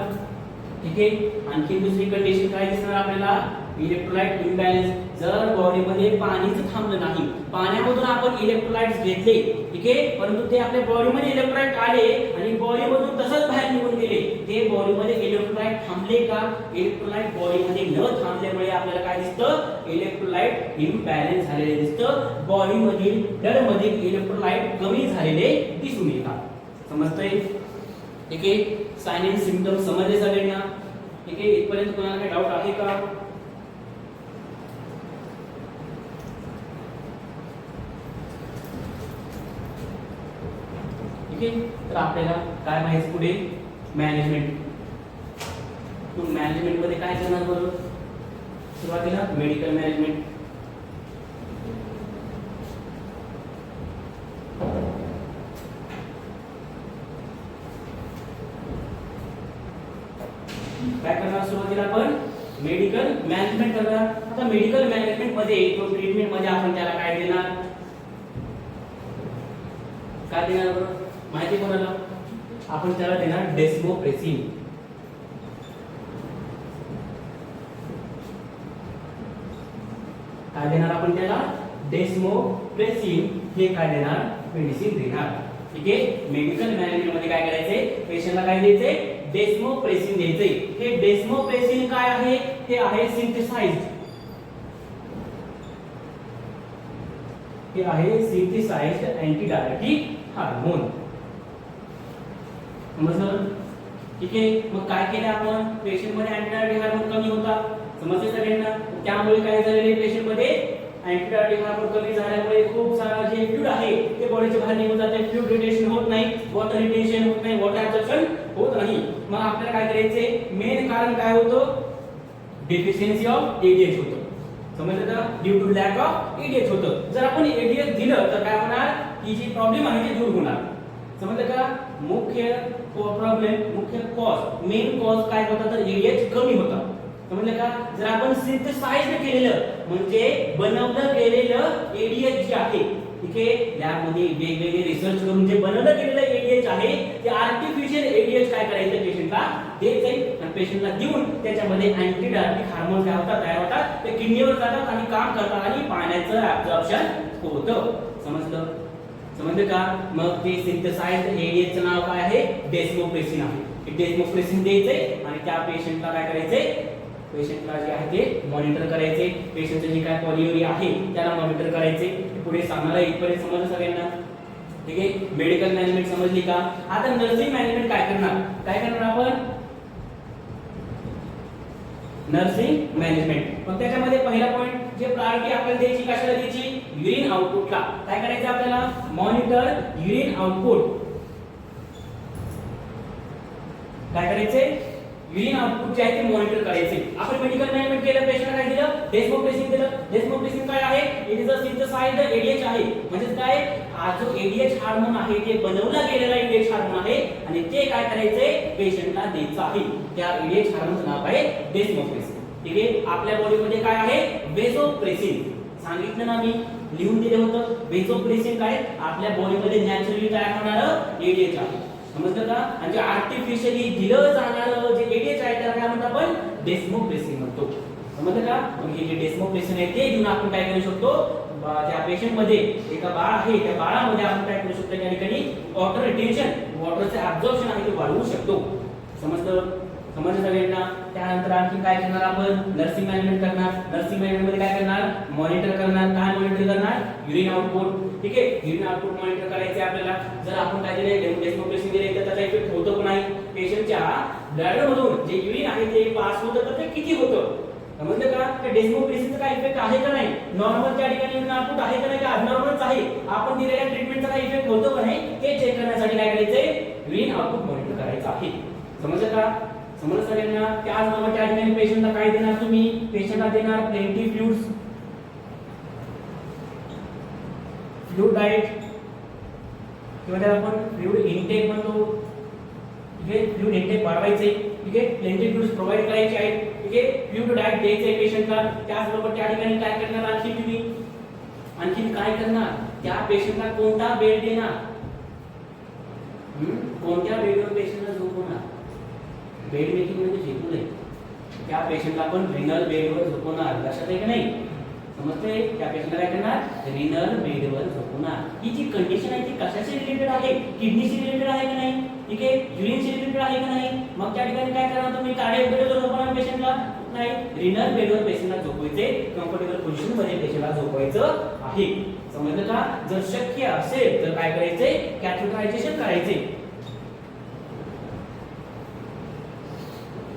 Speaker 1: ठीक आहे. आणखी दुसरी कंडिशन काय दिसणार आपल्याला, इलेक्ट्रोलाइट इम्बॅलन्स. जर बॉडीमध्ये पाणीच थांबलं नाही, पाण्यामधून आपण इलेक्ट्रोलाइट्स घेतले, ठीक आहे, परंतु ते आपल्या बॉडीमध्ये इलेक्ट्रोलाइट आले आणि बॉडीमधून तसंच बाहेर निघून गेले, ते बॉडीमध्ये इलेक्ट्रोलाइट थांबले का? इलेक्ट्रोलाइट बॉडीमध्ये न थांबल्यामुळे आपल्याला काय दिसतं, इलेक्ट्रोलाइट इम्बॅलन्स झालेले दिसतं, बॉडीमधील ब्लडमधील इलेक्ट्रोलाइट कमी झालेले दिसून येतात. समजतंय? ठीक आहे. साइन अँड सिम्पटम समजले सगळ्यांना? ठीक आहे. इथपर्यंत कोणाला काही डाऊट आहे का? तर आपल्याला काय माहिती पुढे, मॅनेजमेंट. मॅनेजमेंट मध्ये काय करणार बरोबर, सुरुवातीला मेडिकल मॅनेजमेंट. काय करणार सुरुवातीला आपण मेडिकल मॅनेजमेंट करणार. आता मेडिकल मॅनेजमेंट मध्ये तो ट्रीटमेंट मध्ये आपण त्याला काय देणार, काय देणार बरोबर माहिती कोणाला, आपण त्याला देणार डेस्मोप्रेसिन. काय देणार आपण त्याला, डेस्मोप्रेसिन हे काय देणार, मेडिसिन देणार. ठीक आहे. मेडिकल मॅनेजमेंट मध्ये काय करायचंय, पेशंटला काय द्यायचंय, डेस्मोप्रेसिन द्यायचंय. हे डेस्मोप्रेसिन काय आहे, हे आहे सिंथेसाइज्ड, हे आहे सिंथेसाइज्ड अँटी डायबिटिक हार्मोन. समजलं. ठीक आहे. मग काय केलं आपण, पेशंट मध्ये अँटी डायबिटिक हार्मोन कमी होता, समजलं सगळ्यांना. त्यामुळे काय झालेले, पेशंट मध्ये अँटी डायबिटिक हार्मोन कमी झाल्यामुळे खूप सारा जे फ्लूइड आहे ते बॉडीच्या बाहेर निघून जाते, फ्लूइड रिटेन्शन होत नाही, वॉटर रिटेन्शन होत नाही, वॉटर ऍब्सॉर्प्शन होत नाही. मग आपल्याला काय करायचे, मेन कारण काय होतं, डेफिशियन्सी ऑफ एडीएच होतं. समजलं का, due to lack of ADH होतं. जर आपण एडीएच दिलं तर काय होणार, ही जी प्रॉब्लेम आहे ती दूर होणार. समजलं का. मुख्य प्रॉब्लेम, मुख्य कॉज, मेन कॉज काय होता तर एडीएच कमी होता. समजलं का. जर आपण सिंथेसाइज्ड केलेलं म्हणजे बनवलं गेलेलं एडीएच जे आहे, ठीक आहे, लॅब मध्ये वेगवेगळे रिसर्च करून जे बनवलं गेलेलं एडीएच आहे ते आर्टिफिशियल एडीएच काय करायचं, पेशंटला द्यायचं आणि पेशंटला देऊन त्याच्यामध्ये अँटी डायबिटिक हार्मोन काय होतात, तयार होतात, ते किडनीवर जातात आणि काम करतात आणि पाण्याचं ऍब्सॉर्प्शन होतं. समजलं. समजलं का. मग ते सिंथेसाइज्ड एडीएच चं नाव काय आहे, डेस्मोप्रेसिन आहे. डेस्मोप्रेसिन द्यायचंय आणि त्या पेशंटला काय करायचंय, पेशंटला जे आहे ते मॉनिटर करायचे, पेशंटचं जे काय पॉलियुरिया आहे त्याला मॉनिटर करायचे. पुढे सांगणारा इथपर्यंत समजलं सगळ्यांना. ठीक आहे. मेडिकल मॅनेजमेंट समजली का. आता नर्सिंग मॅनेजमेंट काय करणार, काय करणार आपण, नर्सिंग मॅनेजमेंट. पण त्याच्यामध्ये पहिला पॉइंट जे प्रायोरिटी आपल्याला द्यायची, कशाला द्यायची, युरिन आउटपुटला. काय करायचं आपल्याला, मॉनिटर युरिन आउटपुट. काय करायचे, युरिन आउटपुट जे आहे ते मॉनिटर करायचे. आपण मेडिकल मॅनेजमेंट केलं, पेशंटला काय दिलं, डेस्मोप्रेसिन दिलं. डेस्मोप्रेसिन काय आहे, it is a synthesised ADH आहे. म्हणजे काय, हा जो एडीएच हार्मोन आहे ते बनवला गेलेला एडीएच हार्मोन आहे आणि ते काय करायचंय, पेशंटला द्यायचं आहे. त्या एडीएच हार्मोनचं नाव आहे डेस्मोप्रेसिन. ठीक आहे. आपल्या बॉडीमध्ये काय आहे, वेसोप्रेसिन. सांगितलं ना मी, लिहून दिलं होतं. वेसोप्रेसिन काय, आपल्या बॉडीमध्ये नॅचरली तयार होणारं एडीएच आहे. समजलं का. आणि जे आर्टिफिशियली दिलं जाणारं जे एडीएच आहे त्याला काय म्हणतो आपण, डेस्मोप्रेसिन म्हणतो. समजलं का. मग हे जे डेस्मोप्रेसिन आहे ते देऊन आपण काय करू शकतो, त्या पेशंट मध्ये एका बाळ आहे त्या बाळामध्ये आपण काय करू शकतो, त्या ठिकाणी वॉटर रिटेन्शन, वॉटरचे ऍब्सॉर्प्शन आहे ते वाढवू शकतो. समजलं. समजलं सगळ्यांना. त्यानंतर आणखी काय करणार आपण, नर्सिंग मॅनेजमेंट करणार. नर्सिंग मॅनेजमेंट मध्ये काय करणार, मॉनिटर करणार. काय मॉनिटर करणार, युरिन आउटपुट. ठीक आहे. युरिन आउटपुट मॉनिटर करायचे आपल्याला. जर आपण काय दिले, डेस्मोप्रेसिन दिले तर त्याचा इफेक्ट होतो की नाही, पेशंटच्या ब्लॅडर मधून जे युरिन आहे ते पास होतं तर ते किती होतं. समजलं का. त्या डेस्मोप्रेसिनचा काय इफेक्ट आहे का नाही, नॉर्मल त्या ठिकाणी युरिन आउटपुट आहे का नाही, का अबनॉर्मलच आहे, आपण दिलेल्या ट्रीटमेंटचा काय इफेक्ट होतो का नाही ते चेक करण्यासाठी काय करायचंय, युरिन आउटपुट मॉनिटर करायचं आहे. समजलं का. समजलं सगळ्यांना. त्याचबरोबर त्या ठिकाणी पेशंटला काय देणार तुम्ही, पेशंटला देणार प्लेंटी फ्लुइड्स, फ्लूइड डाएट किंवा त्याला आपण फ्लूइड इनटेक म्हणतो. ठीक आहे. फ्लूइड इनटेक वाढवायचे. ठीक आहे. प्लेंटी फ्लुइड्स प्रोव्हाइड करायचे आहेत. ठीक आहे. फ्लूइड डाएट द्यायचे पेशंटला. त्याचबरोबर त्या ठिकाणी काय करणार, आणखी तुम्ही आणखी काय करणार, त्या पेशंटला कोणता बेड देणार, कोणत्या बेडवर पेशंटला झोपवणार. बेड मेकिंग म्हणजे शिकू नये, त्या पेशंटला आपण रिनल बेडवर झोपवणार. लक्षात आहे की नाही. समजते. त्या पेशंटला काय करणार, रिनल बेडवर झोपवणार. ही जी कंडिशन आहे ती कशाशी रिलेटेड आहे, किडनीशी रिलेटेड आहे की नाही. ठीक आहे. युरिनशी रिलेटेड आहे की नाही. मग त्या ठिकाणी काय करणार तुम्ही, कार्डियक बेडवर झोपवणार पेशंटला नाही, रिनल बेडवर पेशंटला झोपवायचे, कम्फर्टेबल पोझिशन मध्ये पेशंटला झोपवायचं आहे. समजलं का. जर शक्य असेल तर काय करायचे, कॅथेटरायझेशन करायचे.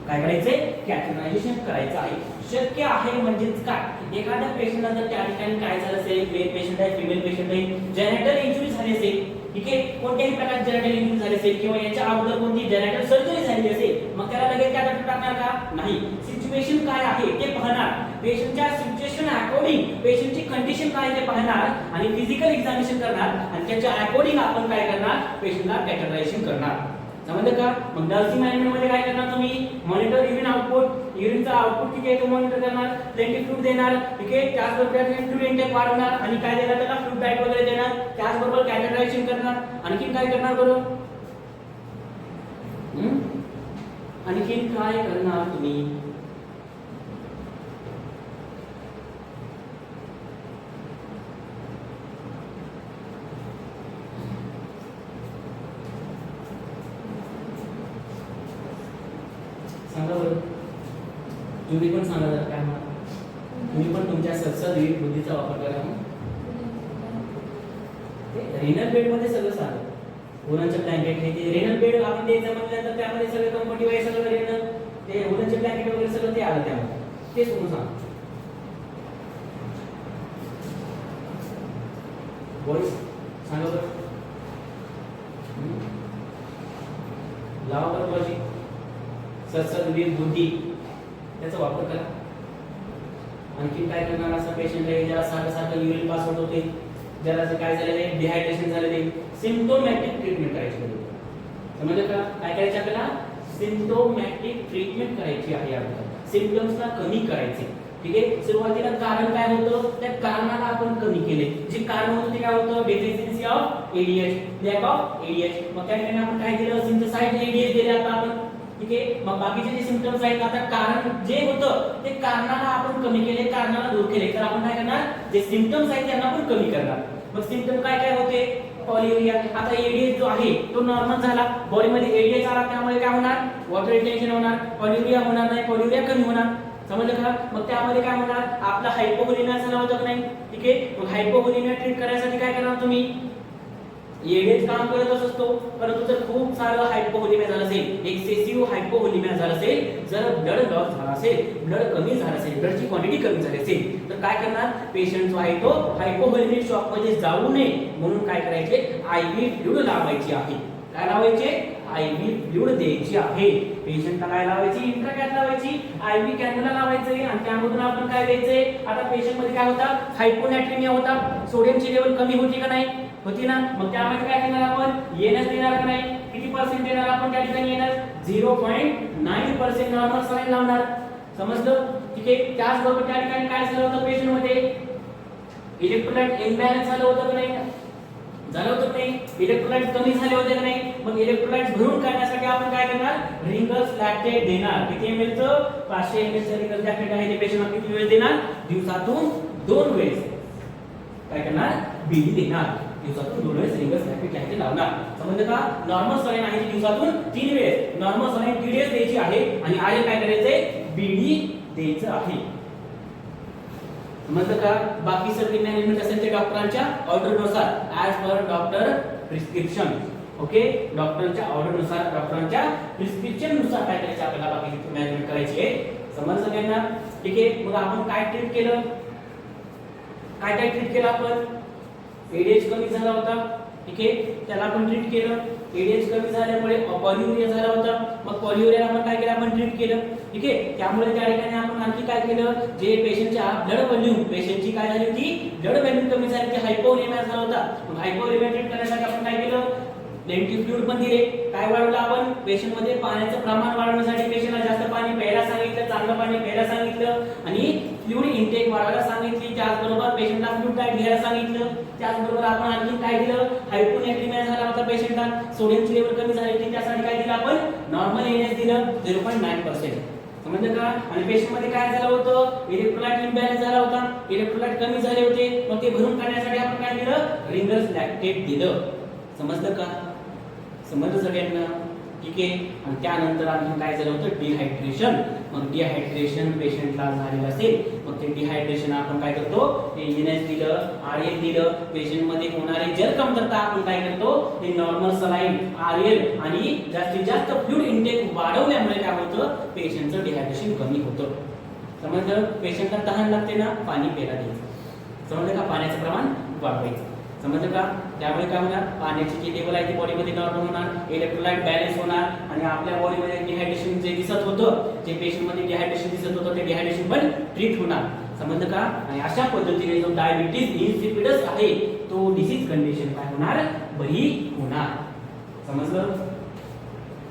Speaker 1: काय करायचे, कॅथेटरायझेशन करायचं आहे. शक्य आहे म्हणजेच काय, एखाद्या पेशंटला जर त्या ठिकाणी काय झालं असेल, मेल पेशंट आहे, फिमेल पेशंट आहे, जेनेटल इंजुरी झाली असेल, ठीक आहे, कोणत्याही प्रकारची जेनेटल इंजुरी झाली असेल किंवा याच्या अगोदर कोणती जेनेटल सर्जरी झाली असेल, मग त्याला लगेच कॅथेटर टाकणार का, नाही. सिच्युएशन काय आहे ते पाहणार, पेशंटच्या सिच्युएशन अकॉर्डिंग, पेशंटची कंडिशन काय ते पाहणार आणि फिजिकल एक्झामिनेशन करणार आणि त्याच्या अकॉर्डिंग आपण काय करणार, पेशंटला कॅथेटरायझेशन करणार. समजलं का. मग नर्सिंग मॅनेजमेंट मध्ये काय करणार तुम्ही, मॉनिटर युरिन आउटपुट, युरिनचा आउटपुट किती आहे तो मॉनिटर करणार, प्लेंटी फ्लूइड देणार. ठीक आहे. त्याचबरोबर फ्लूइड इंटेक वाढवणार आणि काय देणार त्याला, फ्लूइड डाएट वगैरे देणार. त्याचबरोबर कॅथेटरायझेशन करणार. आणखीन काय करणार बरं, आणखीन काय करणार तुम्ही, तुम्ही पण सांगा जरा काय म्हणा, तुम्ही पण तुमच्या सदसद विवेक बुद्धीचा वापर करा. रेनल बेड मध्ये सगळं सांगा, वुलनचे ब्लँकेट हे ते रेनल बेड आपण द्यायचं म्हटलं तर त्यामध्ये सगळे कम्फर्टेबल आहे, सगळं रेनल ते वुलनचे ब्लँकेट वगैरे सगळं ते आलं त्यामध्ये, ते समजून सांगा. बॉईज सांगा बरं, लावा बरं लॉजिक, सदसद विवेक बुद्धी त्याचा वापर करा. आणखी काय करणार, असा पेशंट आहे ज्याला सारखं युरिन पास होत होते, ज्याला काय झालेलं आहे, डिहायड्रेशन झालेलं आहे, सिम्प्टोमॅटिक ट्रीटमेंट करायची आहे. समजलं का, काय करायचं आपल्याला, सिम्प्टोमॅटिक ट्रीटमेंट करायची आहे. आपल्याला सिम्प्टम्सला कमी करायचे. ठीक आहे, सुरुवातीला कारण काय होतं, त्या कारणाला आपण कमी केले. जे कारण होतं ते काय होतं, deficiency of ADH, lakh of ADH. मग त्या ठिकाणी आपण काय केलं, सिंथेसाइड एडीएच दिले आता आपण. ठीक आहे, मग बाकीचे जे सिम्प्टम्स आहेत, आता कारण जे होतं ते कारणाला आपण कमी केले, कारणाला दूर केले. तर आपण काय करणार, जे सिम्प्टम्स आहेत त्यांना पण कमी करणार. मग सिम्प्टम काय काय होते, पॉलियुरिया. आता एडीएच जो आहे तो नॉर्मल झाला, बॉडीमध्ये एडीएच आला, त्यामुळे काय होणार, वॉटर रिटेन्शन होणार, पॉलियुरिया होणार नाही, पॉलियुरिया कमी होणार. समजलं का, मग त्यामध्ये काय होणार, आपला हायपोव्होलिमिया झाला होता की नाही. ठीक आहे, मग हायपोव्होलिमिया ट्रीट करायसाठी काय करणार तुम्ही, एडीएच काम करतच असतो, परंतु जर खूप सारं हायपोव्होलिमिया झालं असेल, एक्सेसिव्ह हायपोव्होलिमिया झालं असेल, जर ब्लड लॉस झाला असेल, ब्लड कमी झालं असेल, ब्लडची क्वांटिटी कमी झाली असेल, तर काय करणार, पेशंट जो आहे तो हायपोव्होलिमिक शॉक मध्ये जाऊ नये म्हणून काय करायचे, आयव्ही फ्लुइड लावायची आहे. काय लावायचे, आयव्ही फ्लुइड द्यायची आहे. पेशंटला काय लावायची, इंट्राकॅथ लावायची, आयव्ही कॅन्युला लावायचे आणि त्यामधून आपण काय द्यायचे. आता पेशंट मध्ये काय होता, हायपोनॅट्रिमिया होता, सोडियमची लेवल कमी होती का नाही, होती ना. मग त्यामध्ये काय करणार आपण, एनएस देणार का नाही, किती पर्सेंट देणार आपण त्या ठिकाणी, एनएस 0.9% नॉर्मल सलाईन लावणार. समजलं. ठीक आहे, त्याचबरोबर त्या ठिकाणी काय झालं होतं, पेशंट मध्ये इलेक्ट्रोलाइट इम्बॅलन्स झालं होतं का नाही, झालं होतं नाही, इलेक्ट्रोलाइट कमी झाले होते का नाही. मग इलेक्ट्रोलाइट भरून काढण्यासाठी आपण काय करणार, रिंगल्स लॅक्टेट देणार. किती ml चं, 500 ml चं रिंगल्स लॅक्टेट आहे ते पेशंटला किती वेळ देणार, दिवसातून 2 वेळेस काय करणार, बीडी देणार. दिवसातून 2 वेळेस रिंगल्स लॅक्टेट लावणार. समजलं का, नॉर्मल सलाईन आहे दिवसातून 3 वेळेस, नॉर्मल सलाईन 3 वेळेस द्यायची आहे आणि आले काय करायचंय, बीडी द्यायचं आहे. समजलं का, बाकी सगळी मॅनेजमेंट असेल ते डॉक्टरांच्या ऑर्डर नुसार, as per doctor prescription. Okay, डॉक्टरच्या ऑर्डर नुसार, डॉक्टरांच्या प्रिस्क्रिप्शन नुसार काय करायचं आपल्याला बाकी मॅनेजमेंट करायची आहे. समजलं सगळ्यांना. ठीक आहे, मग आपण काय ट्रीट केलं, काय काय ट्रीट केलं आपण, एडीएच कमी झाला होता. ठीक आहे, त्याला आपण ट्रीट केलं. एडीएच कमी झाल्यामुळे पॉलियुरिया झाला होता, मग पॉलियुरियाला आपण काय केलं, आपण ट्रीट केलं. ठीक आहे, त्यामुळे त्या ठिकाणी आपण आणखी काय केलं, जे पेशंटच्या ब्लड व्हॉल्यूम, पेशंटची काय झाली होती, ब्लड व्हॉल्यूम कमी झाली, की हायपोव्होलिमिया झाला होता. मग हायपोव्होलिमिया ट्रीट करण्यासाठी आपण काय केलं, प्लेंटी फ्लुइड पण दिले. काय वाढवलं आपण, पेशंट मध्ये पाण्याचं प्रमाण वाढवण्यासाठी पेशंटला जास्त पाणी प्यायला सांगितलं, चांगलं पाणी प्यायला सांगितलं आणि फ्लुइड इंटेक वाढवायला सांगितली. त्याचबरोबर पेशंटला फ्लुइड डाएट घ्यायला सांगितलं. त्याचबरोबर आपण आणखी काय दिलं, हायपोनॅट्रिमिया झाला होता पेशंटला, सोडियमची लेवल कमी झाली होती, त्यासाठी काय दिलं आपण, नॉर्मल एनएस दिलं 0.9%. समजलं का. आणि पेशंट मध्ये काय झालं होतं, इलेक्ट्रोलाइट इम्बॅलन्स झाला होता, इलेक्ट्रोलाइट कमी झाले होते, मग ते भरून काढण्यासाठी आपण काय दिलं, रिंगल्स लॅक्टेट दिलं. समजलं का, समजलं सगळ्यांना. ठीक आहे, आणि त्यानंतर आणखी काय झालं होतं, डिहायड्रेशन. मग डिहायड्रेशन पेशंटला झालेलं असेल, मग ते डिहायड्रेशन आपण काय करतो, एनएस दिलं, आरएल दिलं. पेशंट मध्ये होणारी जल कमतरता आपण काय करतो, ते नॉर्मल सलाईन, आरएल आणि जास्तीत जास्त फ्लुइड इंटेक वाढवल्यामुळे काय होतं, पेशंटचं डिहायड्रेशन कमी होतं. समजलं. पेशंटला तहान लागते ना, पाणी प्यायला द्यायचं. समजलं का, पाण्याचं प्रमाण वाढवायचं. समजलं का, त्यामुळे काय होणार, पाण्याची जी लेवल आहे ती बॉडीमध्ये नॉर्मल होणार, इलेक्ट्रोलाइट बॅलन्स होणार आणि आपल्या बॉडीमध्ये डिहायड्रेशन जे दिसत होतं, जे पेशंटमध्ये डिहायड्रेशन दिसत होतं, ते डिहायड्रेशन पण ट्रीट होणार. समजलं का. आणि अशा पद्धतीने जो डायबिटीज इन्सिपिडस आहे तो डिसीज कंडिशन काय होणार, बरी होणार. समजलं.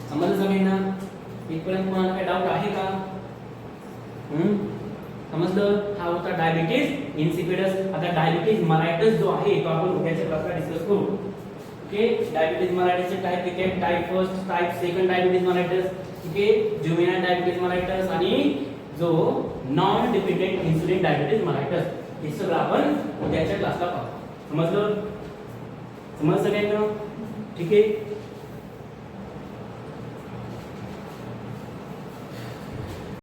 Speaker 1: समजलं सगळ्यांना. इथपर्यंत कोणाला काही डाऊट आहे का, समजलं. हा होता डायबिटीज इन्सिपिडस. आता डायबिटीज मलायटस जो आहे तो आपण उद्याच्या क्लासला डिस्कस करू. ओके, डायबिटीज मलायटसचे टाइप किती आहेत, type first, type second diabetes mellitus. ठीक आहे, जुवेनाइल डायबिटीज मलायटस आणि जो non dependent insulin diabetes mellitus, हे सगळं आपण उद्याच्या क्लासला पाहू. समजलं. समजलं सगळ्यांना. ठीक आहे.